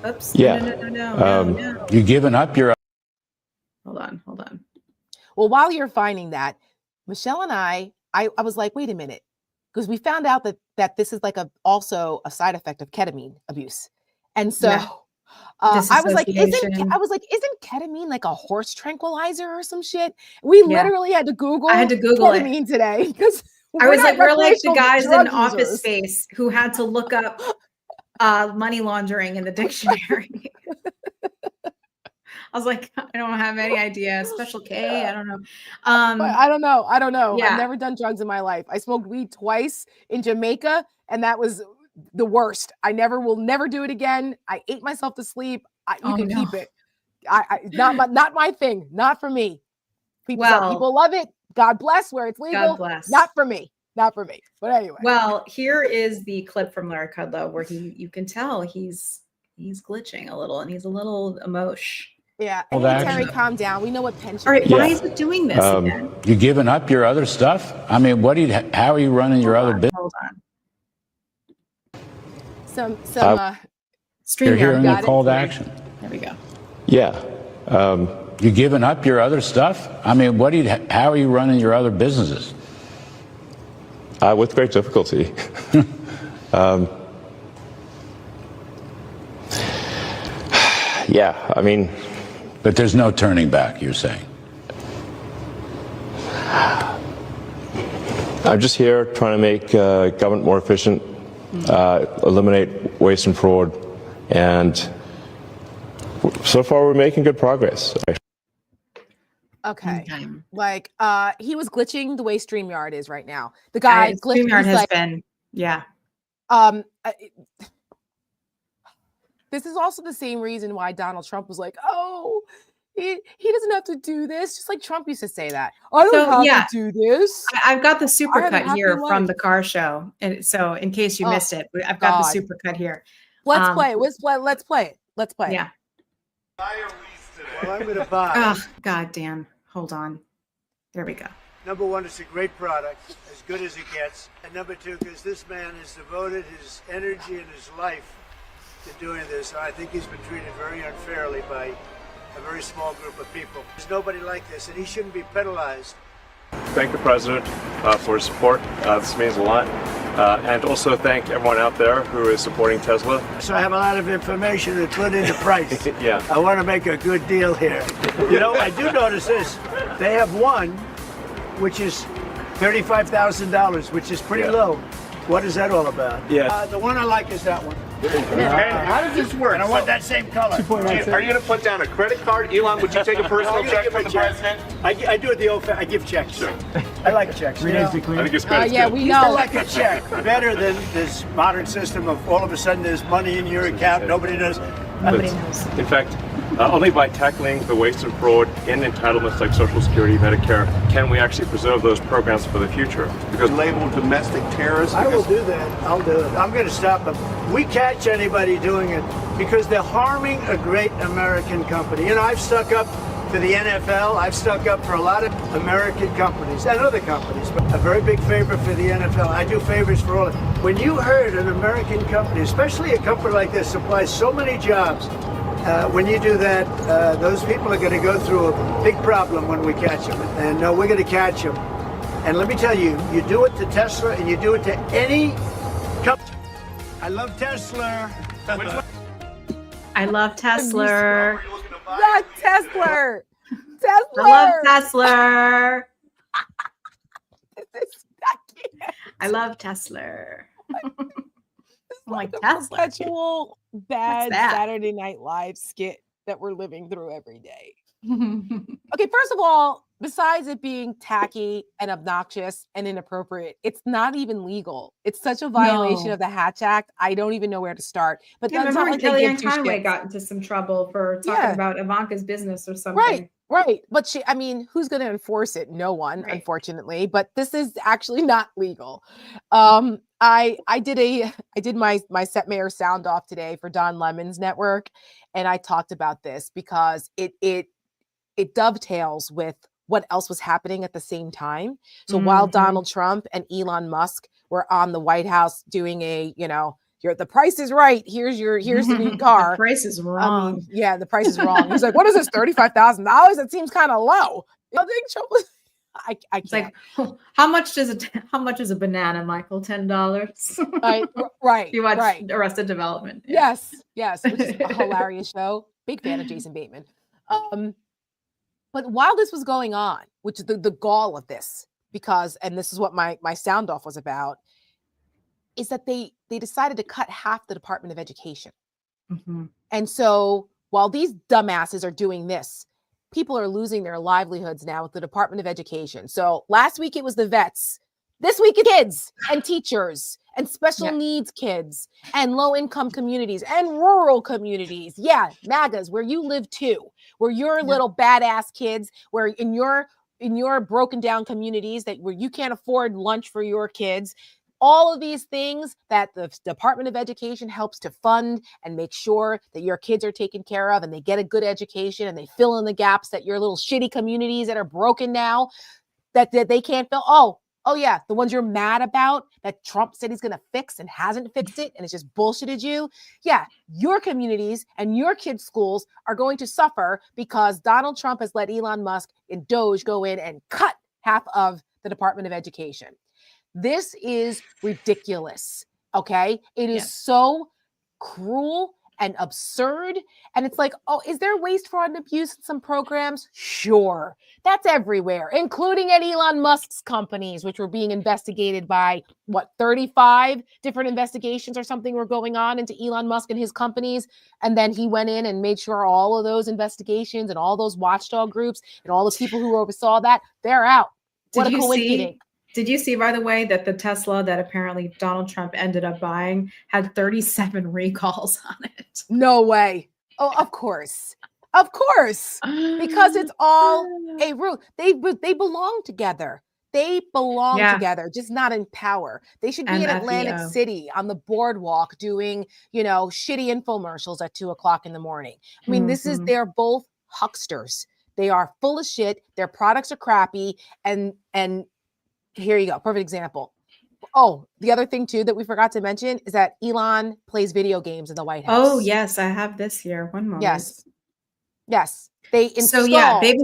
[SPEAKER 2] Oops.
[SPEAKER 6] Yeah.
[SPEAKER 2] No.
[SPEAKER 6] You giving up your...
[SPEAKER 2] Hold on.
[SPEAKER 1] Well, while you're finding that, Michelle and I was like, wait a minute, because we found out that this is like also a side effect of ketamine abuse. And so I was like, isn't ketamine like a horse tranquilizer or some shit? We literally had to Google.
[SPEAKER 2] I had to Google
[SPEAKER 1] ketamine today because
[SPEAKER 2] I was like, we're like the guys in Office Space who had to look up money laundering in the dictionary. I was like, I don't have any idea. Special K, I don't know.
[SPEAKER 1] I don't know.
[SPEAKER 2] Yeah.
[SPEAKER 1] I've never done drugs in my life. I smoked weed twice in Jamaica, and that was the worst. Will never do it again. I ate myself to sleep. You can keep it. Not my thing. Not for me. People love it. God bless where it's legal.
[SPEAKER 2] God bless.
[SPEAKER 1] Not for me. But anyway.
[SPEAKER 2] Well, here is the clip from Larry Kudlow where you can tell he's glitching a little, and he's a little emotion.
[SPEAKER 1] Yeah. And Terry, calm down. We know what pension.
[SPEAKER 2] All right. Why is it doing this again?
[SPEAKER 6] You giving up your other stuff? I mean, how are you running your other business?
[SPEAKER 2] Hold on.
[SPEAKER 6] You're hearing a call to action.
[SPEAKER 2] There we go.
[SPEAKER 6] Yeah. You giving up your other stuff? I mean, how are you running your other businesses?
[SPEAKER 7] With great difficulty. Yeah, I mean...
[SPEAKER 6] But there's no turning back, you're saying?
[SPEAKER 7] I'm just here trying to make government more efficient, eliminate waste and fraud, and So far, we're making good progress.
[SPEAKER 1] Okay.
[SPEAKER 2] Okay.
[SPEAKER 1] Like he was glitching the way StreamYard is right now. The guy glitched.
[SPEAKER 2] StreamYard
[SPEAKER 1] He's
[SPEAKER 2] has
[SPEAKER 1] like,
[SPEAKER 2] been, yeah.
[SPEAKER 1] um uh, this is also the same reason why Donald Trump was like, oh, he doesn't have to do this. Just like Trump used to say that. I don't
[SPEAKER 2] So,
[SPEAKER 1] have
[SPEAKER 2] yeah.
[SPEAKER 1] to do this.
[SPEAKER 2] I've got the
[SPEAKER 1] I have a
[SPEAKER 2] supercut
[SPEAKER 1] happy
[SPEAKER 2] here from
[SPEAKER 1] life.
[SPEAKER 2] the car show. And so in case you
[SPEAKER 1] Oh,
[SPEAKER 2] missed it, I've got
[SPEAKER 1] God.
[SPEAKER 2] the supercut here.
[SPEAKER 1] Let's play. Let's play it. Let's play it.
[SPEAKER 2] Yeah.
[SPEAKER 3] Well, I'm going to buy.
[SPEAKER 2] Oh, God damn. Hold on. There we go.
[SPEAKER 3] Number one, it's a great product, as good as it gets. And number two, because this man has devoted his energy and his life to doing this. I think he's been treated very unfairly by a very small group of people. There's nobody like this, and he shouldn't be penalized.
[SPEAKER 8] Thank the President for his support. This means a lot. And also thank everyone out there who is supporting Tesla.
[SPEAKER 3] So I have a lot of information to put into price.
[SPEAKER 8] Yeah.
[SPEAKER 3] I want to make a good deal here. You know, I do notice this. They have one, which is $35,000, which is pretty low. What is that all about?
[SPEAKER 8] Yeah.
[SPEAKER 3] The one I like is that one.
[SPEAKER 9] How does this work?
[SPEAKER 3] And I want that same color.
[SPEAKER 9] Are you going to put down a credit card? Elon, would you take a personal check from the president?
[SPEAKER 3] I do it the old I give checks. Sure. I like checks. You know?
[SPEAKER 9] I think it's better.
[SPEAKER 1] Yeah, we
[SPEAKER 3] I
[SPEAKER 1] know.
[SPEAKER 3] like a check. Better than this modern system of all of a sudden there's money in your account. Nobody knows.
[SPEAKER 2] Nobody knows.
[SPEAKER 8] In fact, only by tackling the waste and fraud in entitlements like Social Security, Medicare, can we actually preserve those programs for the future. Because
[SPEAKER 9] Labeled domestic terrorists.
[SPEAKER 3] I will do that. I'll do it. I'm going to stop them. We catch anybody doing it because they're harming a great American company. You know, I've stuck up for the NFL. I've stuck up for a lot of American companies and other companies. But a very big favor for the NFL. I do favors for all of them. When you heard an American company, especially a company like this, supplies so many jobs, when you do that, those people are going to go through a big problem when we catch them. And we're going to catch them. And let me tell you, you do it to Tesla and you do it to any company. I love Tesla.
[SPEAKER 2] I love Tesla.
[SPEAKER 1] Not Tesla. Tesla.
[SPEAKER 2] I love Tesla. I love Tesla. I'm like Tesla.
[SPEAKER 1] Perpetual bad
[SPEAKER 2] that?
[SPEAKER 1] Saturday Night Live skit that we're living through every day. Okay, first of all, besides it being tacky and obnoxious and inappropriate, it's not even legal. It's such a violation
[SPEAKER 2] No.
[SPEAKER 1] of the Hatch Act. I don't even know where to start. But
[SPEAKER 2] Yeah,
[SPEAKER 1] that's not
[SPEAKER 2] remember
[SPEAKER 1] like they
[SPEAKER 2] Kellyanne
[SPEAKER 1] give two
[SPEAKER 2] Conway
[SPEAKER 1] shits.
[SPEAKER 2] got into some trouble for talking about Ivanka's business or something.
[SPEAKER 1] Right. But I mean, who's going to enforce it? No one,
[SPEAKER 2] Right.
[SPEAKER 1] unfortunately. But this is actually not legal. I did my Setmayer sound off today for Don Lemon's network, and I talked about this because it dovetails with what else was happening at the same time. So while Donald Trump and Elon Musk were on the White House doing the price is right. Here's the new car.
[SPEAKER 2] The price is wrong.
[SPEAKER 1] Yeah, the price is wrong. He's like, what is this? $35,000? That seems kind of low. I think Trump was. I
[SPEAKER 2] It's
[SPEAKER 1] can't.
[SPEAKER 2] like, how much is a banana, Michael? $10.
[SPEAKER 1] Right.
[SPEAKER 2] You watch
[SPEAKER 1] right.
[SPEAKER 2] Arrested Development. Yeah.
[SPEAKER 1] Yes, which is a hilarious show. Big fan of Jason Bateman. But while this was going on, which is the gall of this, and this is what my sound off was about, is that they decided to cut half the Department of Education.
[SPEAKER 2] Mm-hmm.
[SPEAKER 1] And so while these dumbasses are doing this, people are losing their livelihoods now with the Department of Education. So last week it was the vets. This week it's kids and teachers and special needs kids and low-income communities and rural communities. Yeah, MAGAs, where you live too, where your little badass kids, where in your broken down communities where you can't afford lunch for your kids. All of these things that the Department of Education helps to fund and make sure that your kids are taken care of and they get a good education and they fill in the gaps that your little shitty communities that are broken now, that they can't fill. Oh yeah, the ones you're mad about that Trump said he's going to fix and hasn't fixed it and it's just bullshitted you. Yeah, your communities and your kids' schools are going to suffer because Donald Trump has let Elon Musk and Doge go in and cut half of the Department of Education. This is ridiculous, okay? It is so cruel and absurd. And it's like, oh, is there waste, fraud, and abuse in some programs? Sure. That's everywhere, including at Elon Musk's companies, which were being investigated by, 35 different investigations or something were going on into Elon Musk and his companies. And then he went in and made sure all of those investigations and all those watchdog groups and all the people who oversaw that, they're out. What a coincidence.
[SPEAKER 2] Did you see, by the way, that the Tesla that apparently Donald Trump ended up buying had 37 recalls on it?
[SPEAKER 1] No way. Oh, of course. Of course. Because it's all a root. They belong together. They belong together, just not in power. They should be in Atlantic City on the boardwalk doing, shitty infomercials at 2:00 in the morning. I mean, they're both hucksters. They are full of shit. Their products are crappy. And here you go. Perfect example. Oh, the other thing too that we forgot to mention is that Elon plays video games in the White House.
[SPEAKER 2] Oh, yes. I have this here. One moment.
[SPEAKER 1] Yes. They installed,
[SPEAKER 2] they've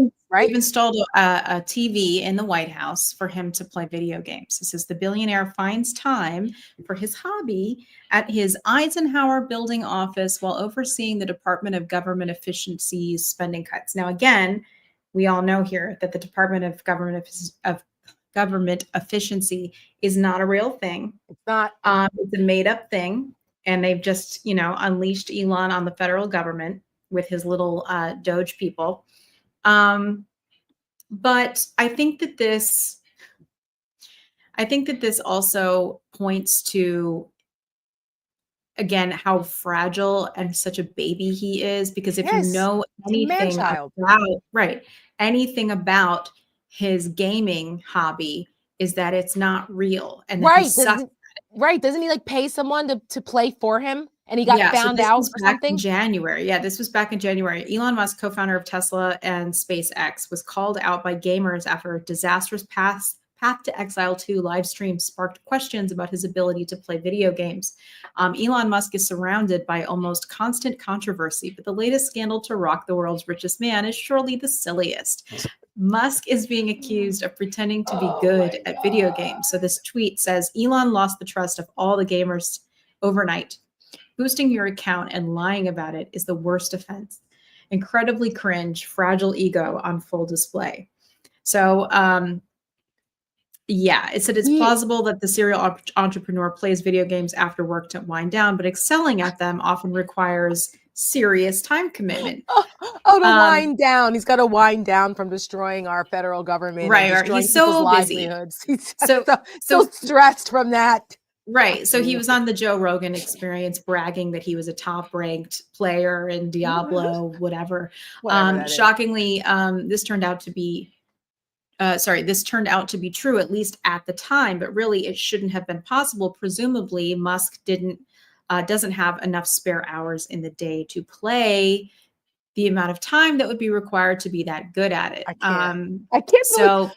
[SPEAKER 2] installed a TV in the White House for him to play video games. It says the billionaire finds time for his hobby at his Eisenhower building office while overseeing the Department of Government Efficiency's spending cuts. Now, again, we all know here that the Department of Government Efficiency is not a real thing.
[SPEAKER 1] It's not.
[SPEAKER 2] It's a made up thing. And they've just, unleashed Elon on the federal government with his little Doge people. But I think that this also points to, again, how fragile and such a baby he is, because if you know anything about his gaming hobby, is that it's not real. And
[SPEAKER 1] doesn't he pay someone to play for him? And he got found out or something?
[SPEAKER 2] In January. Yeah, this was back in January. Elon Musk, co-founder of Tesla and SpaceX, was called out by gamers after a disastrous Path to Exile 2 live stream sparked questions about his ability to play video games. Elon Musk is surrounded by almost constant controversy, but the latest scandal to rock the world's richest man is surely the silliest. Musk is being accused of pretending to be good at video games. So this tweet says, Elon lost the trust of all the gamers overnight. Boosting your account and lying about it is the worst offense. Incredibly cringe, fragile ego on full display. So, it said it's plausible that the serial entrepreneur plays video games after work to wind down, but excelling at them often requires serious time commitment.
[SPEAKER 1] To wind down. He's got to wind down from destroying our federal government.
[SPEAKER 2] Right. He's so busy.
[SPEAKER 1] Livelihoods. He's so stressed from that.
[SPEAKER 2] Right. So he was on the Joe Rogan Experience bragging that he was a top ranked player in Diablo, whatever shockingly, this turned out to be true, at least at the time, but really it shouldn't have been possible. Presumably Musk doesn't have enough spare hours in the day to play the amount of time that would be required to be that good at it.
[SPEAKER 1] I can't.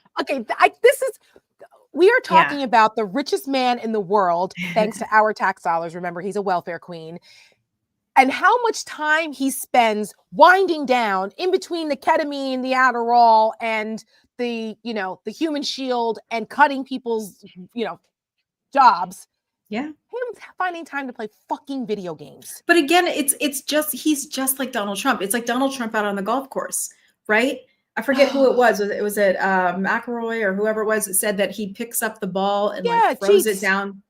[SPEAKER 1] We are talking about the richest man in the world, thanks to our tax dollars. Remember, he's a welfare queen. And how much time he spends winding down in between the ketamine, the Adderall, and the human shield and cutting people's, jobs.
[SPEAKER 2] Yeah.
[SPEAKER 1] Him finding time to play fucking video games.
[SPEAKER 2] But again, he's just like Donald Trump. It's like Donald Trump out on the golf course, right? I forget who it was. Was it McElroy or whoever it was that said that he picks up the ball and throws it down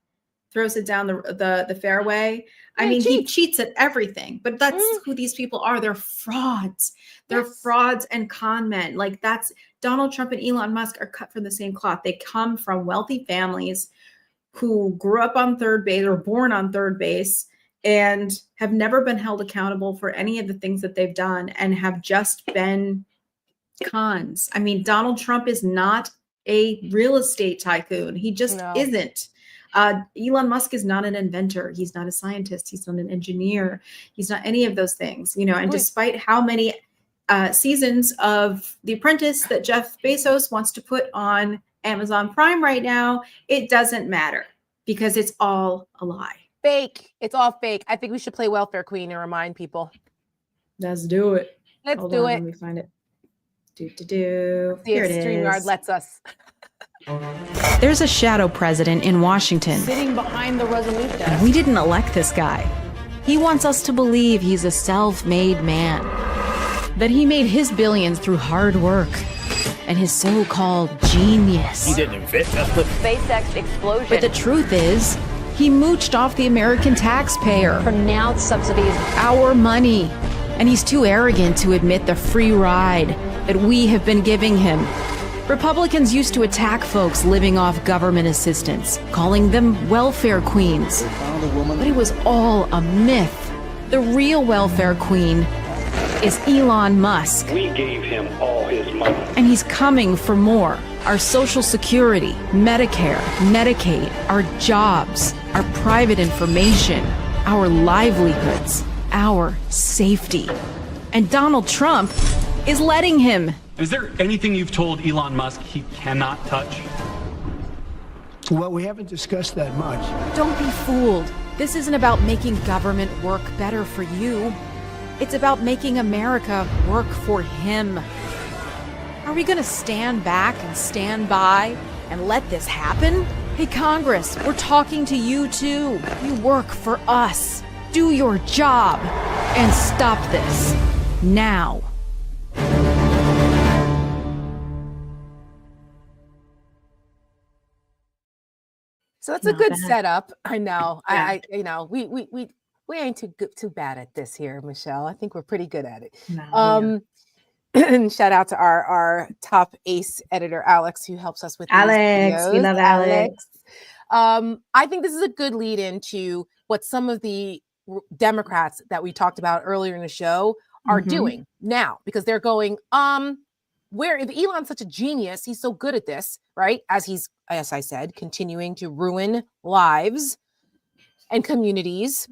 [SPEAKER 2] the fairway. I mean, he cheats at everything, but that's who these people are. They're frauds. They're frauds and con men. Like, that's Donald Trump and Elon Musk are cut from the same cloth. They come from wealthy families who grew up on third base or born on third base and have never been held accountable for any of the things that they've done and have just been cons. I mean, Donald Trump is not a real estate tycoon. He just isn't. Elon Musk is not an inventor. He's not a scientist. He's not an engineer. He's not any of those things, and despite how many seasons of The Apprentice that Jeff Bezos wants to put on Amazon Prime right now, it doesn't matter because it's all a lie.
[SPEAKER 1] Fake. It's all fake. I think we should play Welfare Queen and remind people.
[SPEAKER 2] Let's do it.
[SPEAKER 1] Hold on,
[SPEAKER 2] let me find it. Here it is.
[SPEAKER 1] StreamYard lets us.
[SPEAKER 10] There's a shadow president in Washington.
[SPEAKER 1] Sitting behind the resolution.
[SPEAKER 10] We didn't elect this guy. He wants us to believe he's a self-made man, that he made his billions through hard work and his so-called genius.
[SPEAKER 9] He didn't invent the
[SPEAKER 11] SpaceX explosion.
[SPEAKER 10] But the truth is, he mooched off the American taxpayer.
[SPEAKER 11] Pronounced subsidies.
[SPEAKER 10] Our money. And he's too arrogant to admit the free ride that we have been giving him. Republicans used to attack folks living off government assistance, calling them welfare queens. But it was all a myth. The real welfare queen is Elon Musk.
[SPEAKER 12] We gave him all his money.
[SPEAKER 10] And he's coming for more. Our Social Security, Medicare, Medicaid, our jobs, our private information, our livelihoods, our safety. And Donald Trump is letting him.
[SPEAKER 13] Is there anything you've told Elon Musk he cannot touch?
[SPEAKER 3] Well, we haven't discussed that much.
[SPEAKER 10] Don't be fooled. This isn't about making government work better for you. It's about making America work for him. Are we gonna stand back and stand by and let this happen? Hey, Congress, we're talking to you too. You work for us. Do your job and stop this now.
[SPEAKER 1] So that's a good setup. I know. Yeah. You know, we ain't too bad at this here, Michelle. I think we're pretty good at it.
[SPEAKER 2] No,
[SPEAKER 1] And shout out to our top ace editor, Alex, who helps us with
[SPEAKER 2] Alex.
[SPEAKER 1] These
[SPEAKER 2] we love Alex.
[SPEAKER 1] I think this is a good lead into what some of the Democrats that we talked about earlier in the show are doing now, because they're going, where if Elon's such a genius, he's so good at this, right? As I said, continuing to ruin lives and communities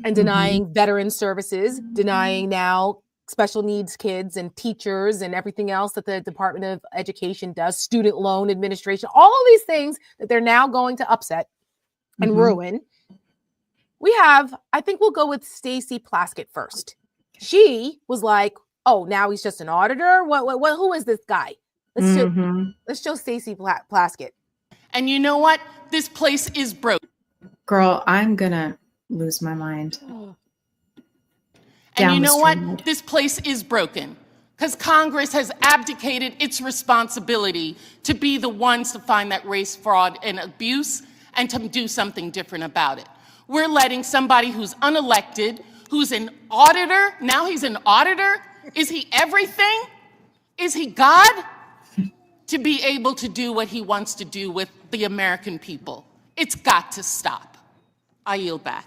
[SPEAKER 1] and denying veteran services, denying now special needs kids and teachers and everything else that the Department of Education does, student loan administration, all of these things that they're now going to upset and ruin. We have, I think we'll go with Stacey Plaskett first. She was like, oh, now he's just an auditor? What who is this guy? Let's show Stacey Plaskett.
[SPEAKER 14] And you know what? This place is broke.
[SPEAKER 2] Girl, I'm gonna lose my mind.
[SPEAKER 14] And you know what? This place is broken because Congress has abdicated its responsibility to be the ones to find that race fraud and abuse and to do something different about it. We're letting somebody who's unelected, who's an auditor, now he's an auditor. Is he everything? Is he God? To be able to do what he wants to do with the American people. It's got to stop. I yield back.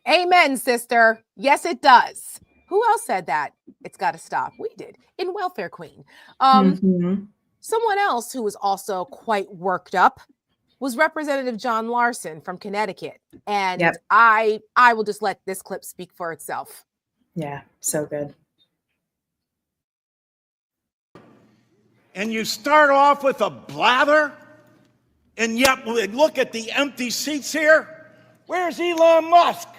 [SPEAKER 1] Amen, sister. Yes, it does. Who else said that? It's got to stop. We did in Welfare Queen. Someone else who was also quite worked up was Representative John Larson from Connecticut. And I will just let this clip speak for itself.
[SPEAKER 2] Yeah, so good.
[SPEAKER 15] And you start off with a blather, and yet look at the empty seats here. Where's Elon Musk?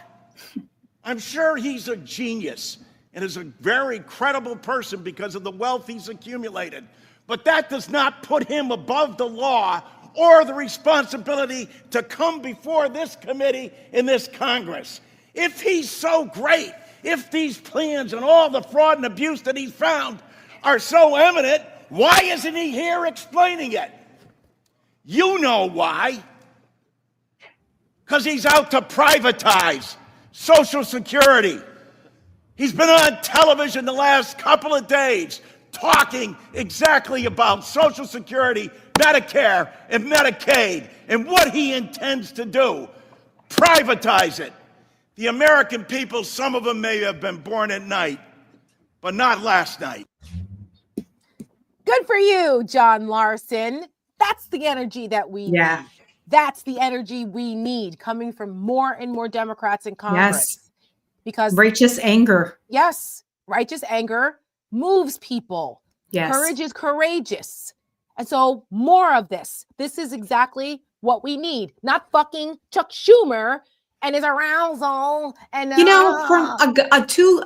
[SPEAKER 15] I'm sure he's a genius and is a very credible person because of the wealth he's accumulated. But that does not put him above the law or the responsibility to come before this committee in this Congress. If he's so great, if these plans and all the fraud and abuse that he's found are so eminent, why isn't he here explaining it? You know why. Because he's out to privatize Social Security. He's been on television the last couple of days talking exactly about Social Security, Medicare, and Medicaid, and what he intends to do. Privatize it. The American people, some of them may have been born at night, but not last night.
[SPEAKER 1] Good for you, John Larson. That's the energy that we need. That's the energy we need coming from more and more Democrats in Congress.
[SPEAKER 2] Yes.
[SPEAKER 1] Because
[SPEAKER 2] righteous anger.
[SPEAKER 1] Yes. Righteous anger moves people.
[SPEAKER 2] Yes.
[SPEAKER 1] Courage is courageous. And so more of this. This is exactly what we need. Not fucking Chuck Schumer and his arousal. And
[SPEAKER 2] from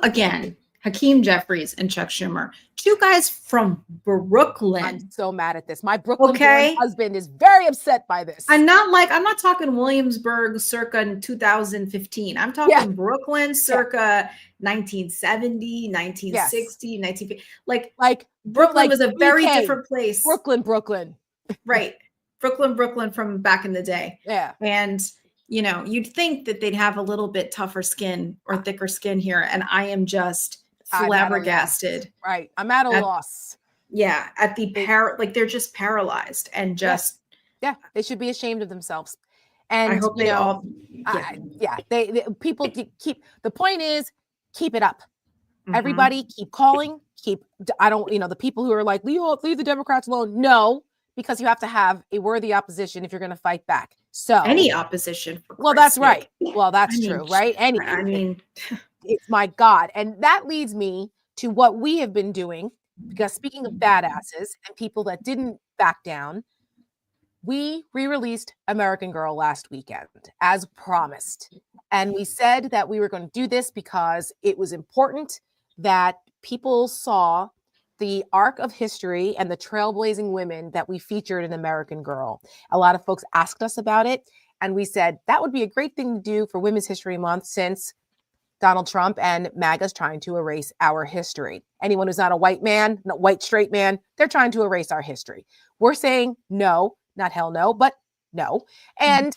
[SPEAKER 2] again, Hakeem Jeffries and Chuck Schumer, two guys from Brooklyn.
[SPEAKER 1] I'm so mad at this. My Brooklyn
[SPEAKER 2] Okay.
[SPEAKER 1] husband is very upset by this.
[SPEAKER 2] I'm not talking Williamsburg circa 2015. I'm talking Brooklyn circa 1970, 1960, 1950. Like Brooklyn was a very different place.
[SPEAKER 1] Brooklyn.
[SPEAKER 2] Right. Brooklyn from back in the day.
[SPEAKER 1] Yeah.
[SPEAKER 2] And you'd think that they'd have a little bit tougher skin or thicker skin here. And I am just flabbergasted.
[SPEAKER 1] Right. I'm at a loss.
[SPEAKER 2] Yeah. At the they're just paralyzed and just.
[SPEAKER 1] Yeah. They should be ashamed of themselves. And
[SPEAKER 2] I hope they all.
[SPEAKER 1] They people keep, the point is, keep it up.
[SPEAKER 2] Mm-hmm.
[SPEAKER 1] Everybody keep calling, the people who are like, leave the Democrats alone. No, because you have to have a worthy opposition if you're going to fight back. So
[SPEAKER 2] any opposition.
[SPEAKER 1] Well, that's right. Well, that's true, right? It's my God. And that leads me to what we have been doing, because speaking of badasses and people that didn't back down, we re-released American Girl last weekend, as promised. And we said that we were going to do this because it was important that people saw the arc of history and the trailblazing women that we featured in American Girl. A lot of folks asked us about it, and we said that would be a great thing to do for Women's History Month, since Donald Trump and MAGA's trying to erase our history. Anyone who's not a white man, not white straight man, they're trying to erase our history. We're saying no, not hell no, but no. And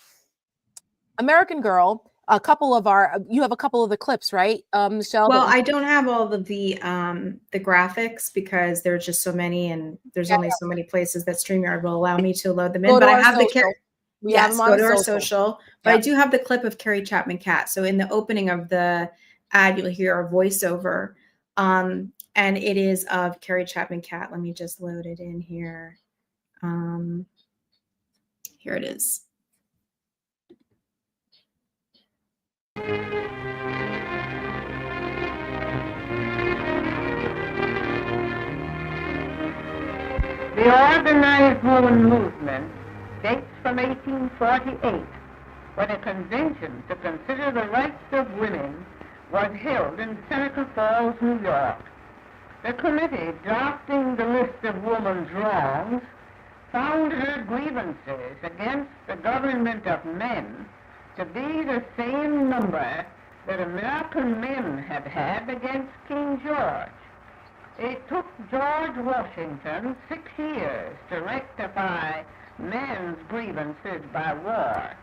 [SPEAKER 1] American Girl, you have a couple of the clips, right, Michelle?
[SPEAKER 2] Well, I don't have all of the graphics because there's just so many, and there's only so many places that StreamYard will allow me to load them in. But I have go to our social. But I do have the clip of Carrie Chapman Catt. So in the opening of the ad, you'll hear a voiceover, and it is of Carrie Chapman Catt. Let me just load it in here. Here it is.
[SPEAKER 16] The organized woman movement dates from 1848, when a convention to consider the rights of women was held in Seneca Falls, New York. The committee drafting the list of woman's wrongs found her grievances against the government of men to be the same number that American men had against King George. It took George Washington 6 years to rectify men's grievances by war,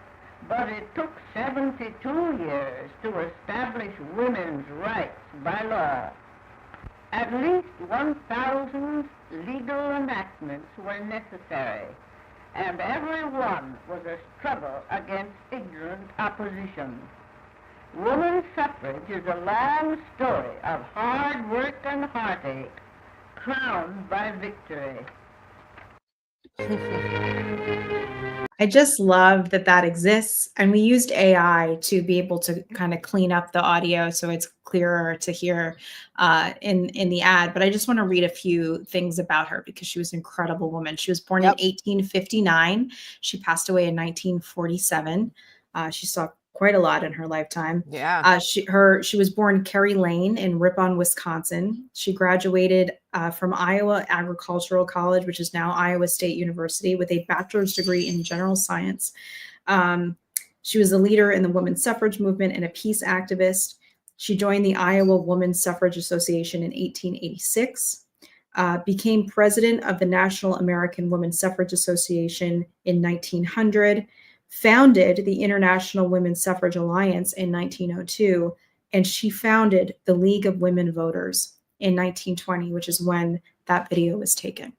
[SPEAKER 16] but it took 72 years to establish women's rights by law. At least 1,000 legal enactments were necessary, and every one was a struggle against ignorant opposition. Women's suffrage is a long story of hard work and heartache, crowned by victory.
[SPEAKER 2] I just love that exists. And we used AI to be able to kind of clean up the audio so it's clearer to hear in the ad. But I just want to read a few things about her because she was an incredible woman. She was born in 1859. She passed away in 1947. She saw quite a lot in her lifetime.
[SPEAKER 1] Yeah.
[SPEAKER 2] She was born Kerry Lane in Ripon, Wisconsin. She graduated from Iowa Agricultural College, which is now Iowa State University, with a bachelor's degree in general science. She was a leader in the women's suffrage movement and a peace activist. She joined the Iowa Women's Suffrage Association in 1886, became president of the National American Women's Suffrage Association in 1900, founded the International Women's Suffrage Alliance in 1902, and she founded the League of Women Voters in 1920, which is when that video was taken.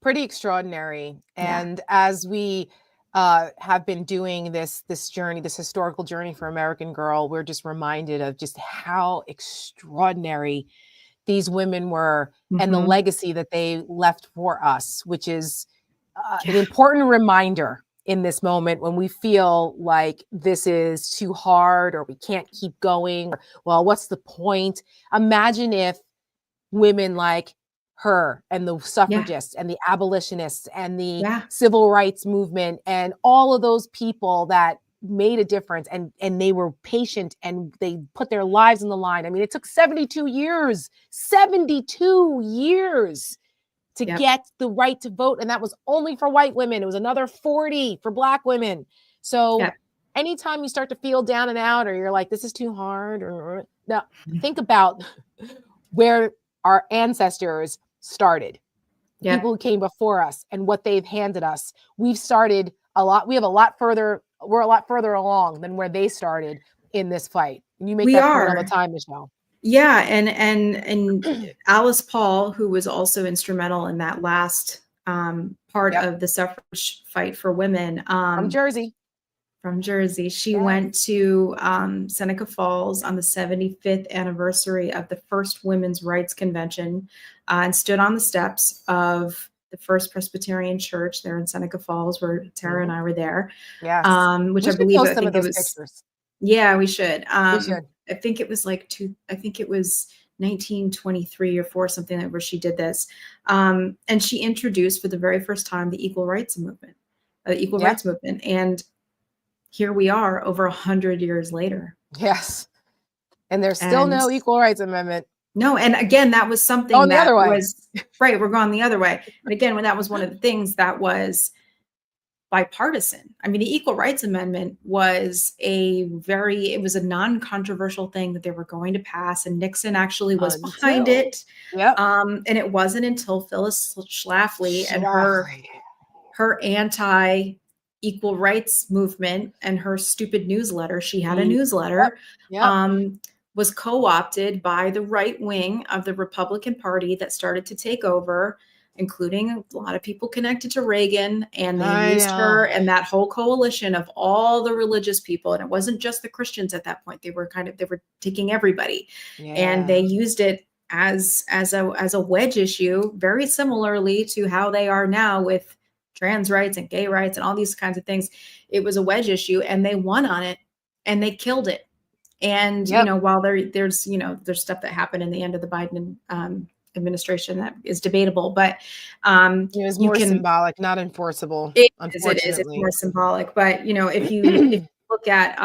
[SPEAKER 1] Pretty extraordinary. And as we have been doing this journey, this historical journey for American Girl, we're just reminded of just how extraordinary these women were and the legacy that they left for us, which is an important reminder in this moment when we feel like this is too hard or we can't keep going. Well, what's the point? Imagine if women like her and the suffragists and the abolitionists and the civil rights movement and all of those people that made a difference, and they were patient, and they put their lives on the line. I mean, it took 72 years to get the right to vote, and that was only for white women. It was another 40 for Black women. So anytime you start to feel down and out, or you're like, this is too hard, or now think about where our ancestors started, people who came before us, and what they've handed us. We've started a lot. We're a lot further along than where they started in this fight. And you make that point all the time, Michelle.
[SPEAKER 2] Yeah, and Alice Paul, who was also instrumental in that last part of the suffrage fight for women,
[SPEAKER 1] from Jersey.
[SPEAKER 2] She went to Seneca Falls on the 75th anniversary of the first Women's Rights Convention, and stood on the steps of the First Presbyterian Church there in Seneca Falls, where Tara and I were there.
[SPEAKER 1] Yes.
[SPEAKER 2] Which I believe I think it was. Pictures. Yeah, we should. We should. I think it was I think it was 1923 or 4, something like, where she did this. And she introduced for the very first time the equal rights movement. And here we are over 100 years later.
[SPEAKER 1] Yes. And there's still no equal rights amendment.
[SPEAKER 2] No. And again, that was something
[SPEAKER 1] going the other way.
[SPEAKER 2] Right. We're going the other way. And again, when that was one of the things that was bipartisan. I mean, the Equal Rights Amendment was it was a non-controversial thing that they were going to pass, and Nixon actually was behind it.
[SPEAKER 1] Yep.
[SPEAKER 2] And it wasn't until Phyllis Schlafly and her anti-equal rights movement and her stupid newsletter, she had a newsletter, was co-opted by the right wing of the Republican Party that started to take over, including a lot of people connected to Reagan, and they used her and that whole coalition of all the religious people. And it wasn't just the Christians at that point. They were taking everybody, and they used it as a wedge issue, very similarly to how they are now with trans rights and gay rights and all these kinds of things. It was a wedge issue, and they won on it, and they killed it. And, while there's stuff that happened in the end of the Biden administration that is debatable, but
[SPEAKER 1] it was more symbolic, not enforceable.
[SPEAKER 2] It is. It's more symbolic. But if you look at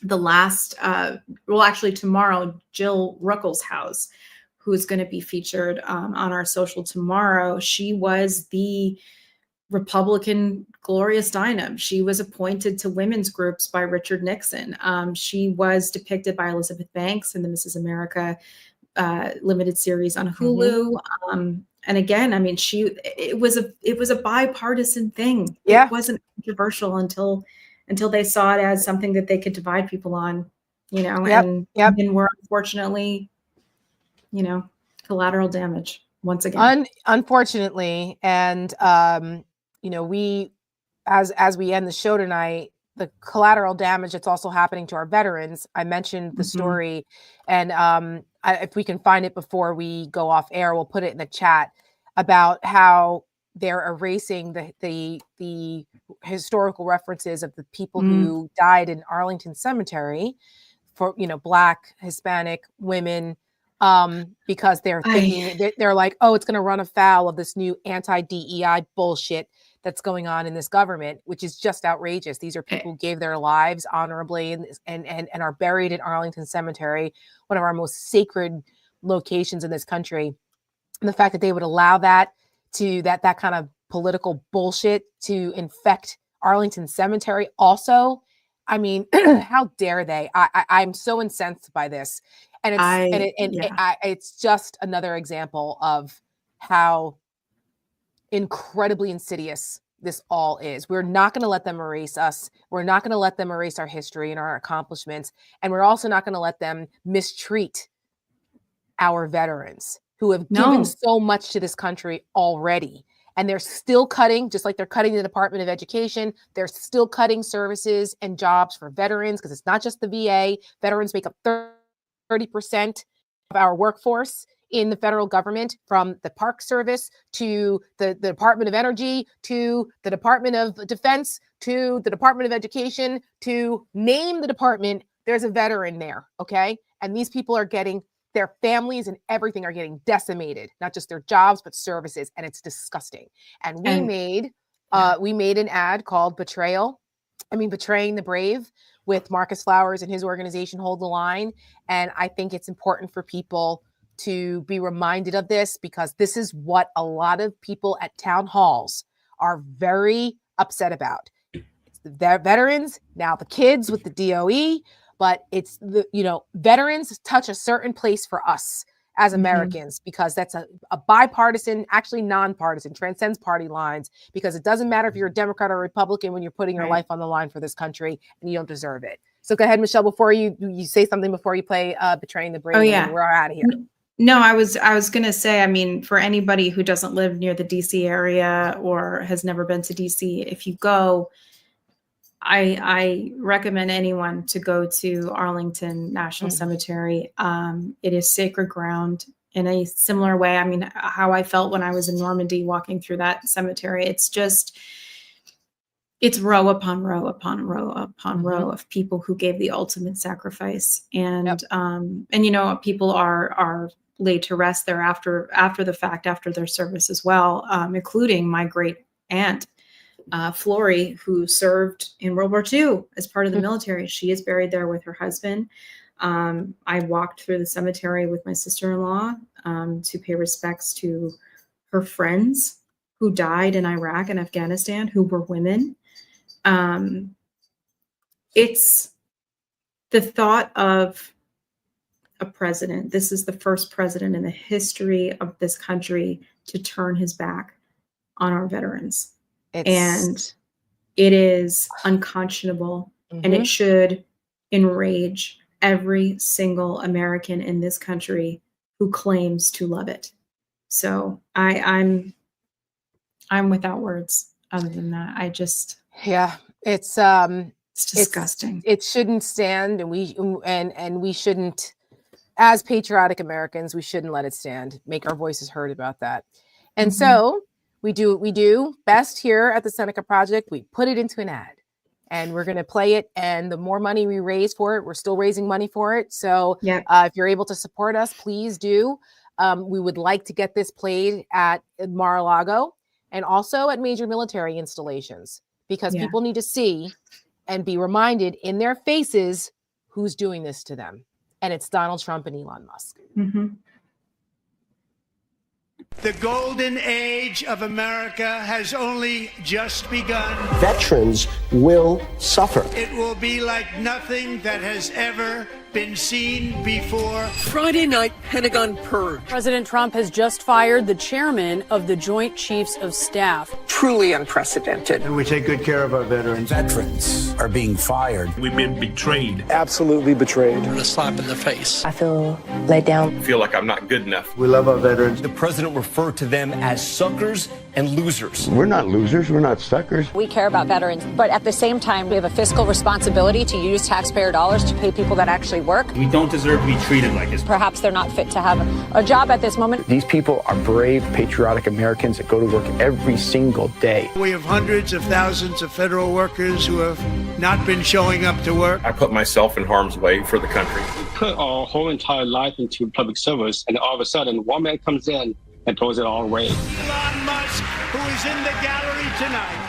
[SPEAKER 2] the last, actually tomorrow, Jill Ruckelshaus, who's going to be featured on our social tomorrow, she was the Republican Gloria Steinem. She was appointed to women's groups by Richard Nixon. She was depicted by Elizabeth Banks in the Mrs. America limited series on Hulu. And again, I mean, it was a bipartisan thing. It wasn't controversial until they saw it as something that they could divide people on, and we're unfortunately, collateral damage once again.
[SPEAKER 1] Unfortunately. And, we, as we end the show tonight, the collateral damage that's also happening to our veterans. I mentioned the story, and if we can find it before we go off air, we'll put it in the chat, about how they're erasing the historical references of the people who died in Arlington Cemetery for, Black, Hispanic women, because they're thinking, they're like, oh, it's going to run afoul of this new anti-DEI bullshit that's going on in this government, which is just outrageous. These are people who gave their lives honorably and are buried in Arlington Cemetery, one of our most sacred locations in this country. And the fact that they would allow that kind of political bullshit to infect Arlington Cemetery also, I mean, how dare they? I'm so incensed by this. And it's just another example of how incredibly insidious this all is. We're not going to let them erase us. We're not going to let them erase our history and our accomplishments. And we're also not going to let them mistreat our veterans who have given so much to this country already. And they're still cutting, just like they're cutting the Department of Education. They're still cutting services and jobs for veterans, because it's not just the VA. Veterans make up 30% of our workforce in the federal government, from the Park Service to the Department of Energy to the Department of Defense to the Department of Education, to name the department, there's a veteran there, okay? And these people are getting, their families and everything are getting decimated, not just their jobs, but services, and it's disgusting. And we made an ad called Betrayal I mean, betraying the brave with Marcus Flowers and his organization Hold the Line. And I think it's important for people to be reminded of this, because this is what a lot of people at town halls are very upset about. It's the veterans, now the kids with the DOE, but it's the, veterans touch a certain place for us as Americans, because that's a bipartisan, actually nonpartisan, transcends party lines, because it doesn't matter if you're a Democrat or Republican when you're putting your life on the line for this country and you don't deserve it. So go ahead, Michelle, before you say something before you play Betraying the Brave.
[SPEAKER 2] Oh, yeah.
[SPEAKER 1] We're out of here.
[SPEAKER 2] No, I was going to say, I mean, for anybody who doesn't live near the DC area or has never been to DC, if you go, I recommend anyone to go to Arlington National Cemetery. It is sacred ground in a similar way. I mean, how I felt when I was in Normandy walking through that cemetery, it's row upon row upon row upon row of people who gave the ultimate sacrifice. And, people are laid to rest there after the fact, after their service as well, including my great aunt, Flory, who served in World War II as part of the military. She is buried there with her husband. I walked through the cemetery with my sister-in-law to pay respects to her friends who died in Iraq and Afghanistan, who were women. It's the thought of a president. This is the first president in the history of this country to turn his back on our veterans. And it is unconscionable, and it should enrage every single American in this country who claims to love it. So I'm without words other than that.
[SPEAKER 1] It's
[SPEAKER 2] disgusting.
[SPEAKER 1] It shouldn't stand, and we shouldn't, as patriotic Americans, we shouldn't let it stand. Make our voices heard about that. And so we do what we do best here at the Seneca Project. We put it into an ad, and we're going to play it. And the more money we raise for it, we're still raising money for it. So if you're able to support us, please do. We would like to get this played at Mar-a-Lago and also at major military installations, because people need to see and be reminded in their faces who's doing this to them. And it's Donald Trump and Elon Musk.
[SPEAKER 3] The golden age of America has only just begun.
[SPEAKER 17] Veterans will suffer.
[SPEAKER 3] It will be like nothing that has ever been seen before.
[SPEAKER 18] Friday night Pentagon purge.
[SPEAKER 19] President Trump has just fired the chairman of the Joint Chiefs of Staff.
[SPEAKER 18] Truly unprecedented.
[SPEAKER 3] And we take good care of our veterans.
[SPEAKER 20] Veterans are being fired.
[SPEAKER 9] We've been betrayed.
[SPEAKER 17] Absolutely betrayed.
[SPEAKER 18] And a slap in the face.
[SPEAKER 11] I feel laid down.
[SPEAKER 9] I feel like I'm not good enough.
[SPEAKER 3] We love our veterans.
[SPEAKER 20] The president referred to them as suckers and losers.
[SPEAKER 17] We're not losers. We're not suckers.
[SPEAKER 11] We care about veterans, but at the same time, we have a fiscal responsibility to use taxpayer dollars to pay people that actually work.
[SPEAKER 9] We don't deserve to be treated like this.
[SPEAKER 11] Perhaps they're not fit to have a job at this moment.
[SPEAKER 17] These people are brave, patriotic Americans that go to work every single day.
[SPEAKER 3] We have hundreds of thousands of federal workers who have not been showing up to work.
[SPEAKER 9] I put myself in harm's way for the country.
[SPEAKER 12] We put our whole entire life into public service, and all of a sudden, one man comes in and throws it all away.
[SPEAKER 3] Elon Musk, who is in the gallery tonight.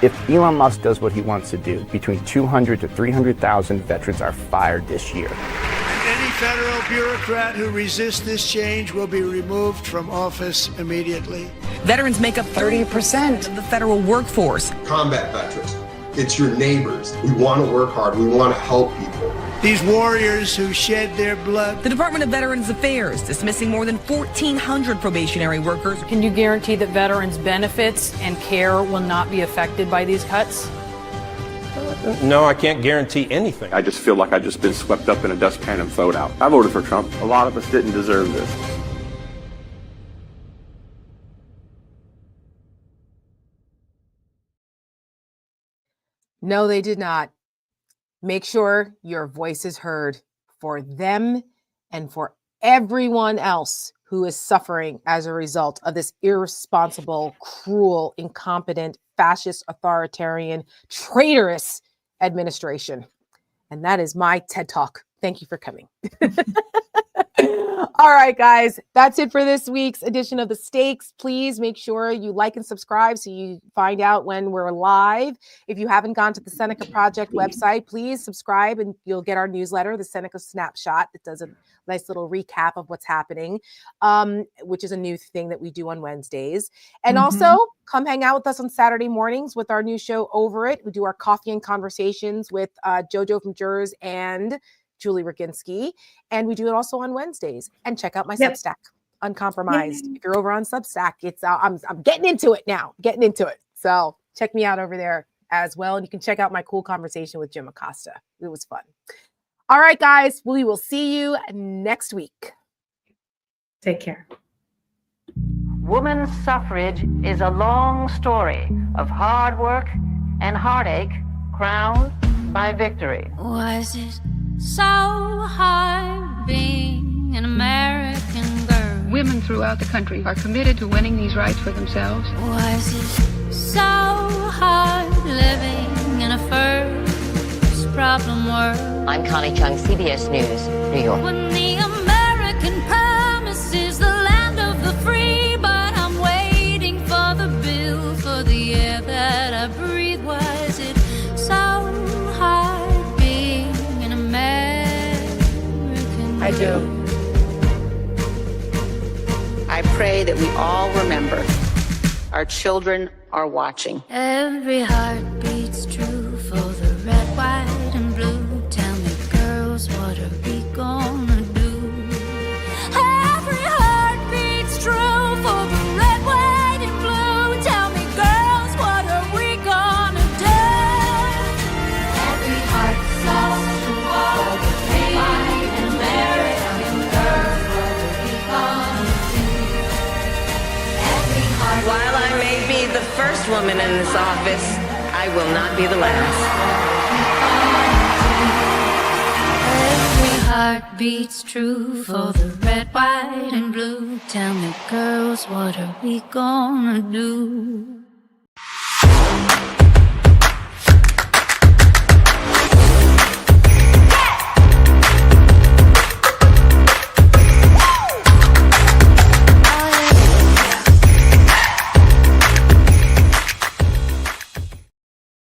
[SPEAKER 17] If Elon Musk does what he wants to do, between 200 to 300,000 veterans are fired this year.
[SPEAKER 3] And any federal bureaucrat who resists this change will be removed from office immediately.
[SPEAKER 18] Veterans make up 30% of the federal workforce.
[SPEAKER 21] Combat veterans, it's your neighbors. We want to work hard. We want to help people.
[SPEAKER 3] These warriors who shed their blood.
[SPEAKER 18] The Department of Veterans Affairs dismissing more than 1,400 probationary workers.
[SPEAKER 19] Can you guarantee that veterans' benefits and care will not be affected by these cuts?
[SPEAKER 9] No, I can't guarantee anything. I just feel like I've just been swept up in a dustpan and thrown out. I voted for Trump. A lot of us didn't deserve this.
[SPEAKER 1] No, they did not. Make sure your voice is heard for them and for everyone else who is suffering as a result of this irresponsible, cruel, incompetent, fascist, authoritarian, traitorous administration. And that is my TED Talk. Thank you for coming. All right, guys, that's it for this week's edition of The Stakes. Please make sure you like and subscribe so you find out when we're live. If you haven't gone to the Seneca Project website, please subscribe and you'll get our newsletter, the Seneca Snapshot. It does a nice little recap of what's happening, which is a new thing that we do on Wednesdays. And also come hang out with us on Saturday mornings with our new show, Over It. We do our coffee and conversations with JoJo from Jers and Julie Roginski, and we do it also on Wednesdays. And check out my Substack, Uncompromised. If you're over on Substack, it's I'm getting into it now, So check me out over there as well, and you can check out my cool conversation with Jim Acosta. It was fun. All right, guys, we will see you next week.
[SPEAKER 2] Take care.
[SPEAKER 16] Women's suffrage is a long story of hard work and heartache crowned by victory.
[SPEAKER 4] Was it so hard being an American girl?
[SPEAKER 22] Women throughout the country are committed to winning these rights for themselves.
[SPEAKER 4] Was it so hard living in a first problem world?
[SPEAKER 23] I'm Connie Chung, CBS News, New York.
[SPEAKER 4] When the American promise is the land of the free, but I'm waiting for the bill for the air that I breathe. Was it so hard being an American?
[SPEAKER 1] I do.
[SPEAKER 23] I pray that we all remember our children are watching.
[SPEAKER 4] Every heart beats true for the red, white, and blue. Tell me, girls, what are we gonna do? Every heart beats true for the red, white, and blue. Tell me, girls, what are we gonna do? Every heart lost to war, the free, white, and American girls, what are we gonna do? Every heart.
[SPEAKER 23] While I may be the first woman in this office, I will not be the last.
[SPEAKER 4] Every heart beats true for the red, white, and blue. Tell me, girls, what are we gonna do?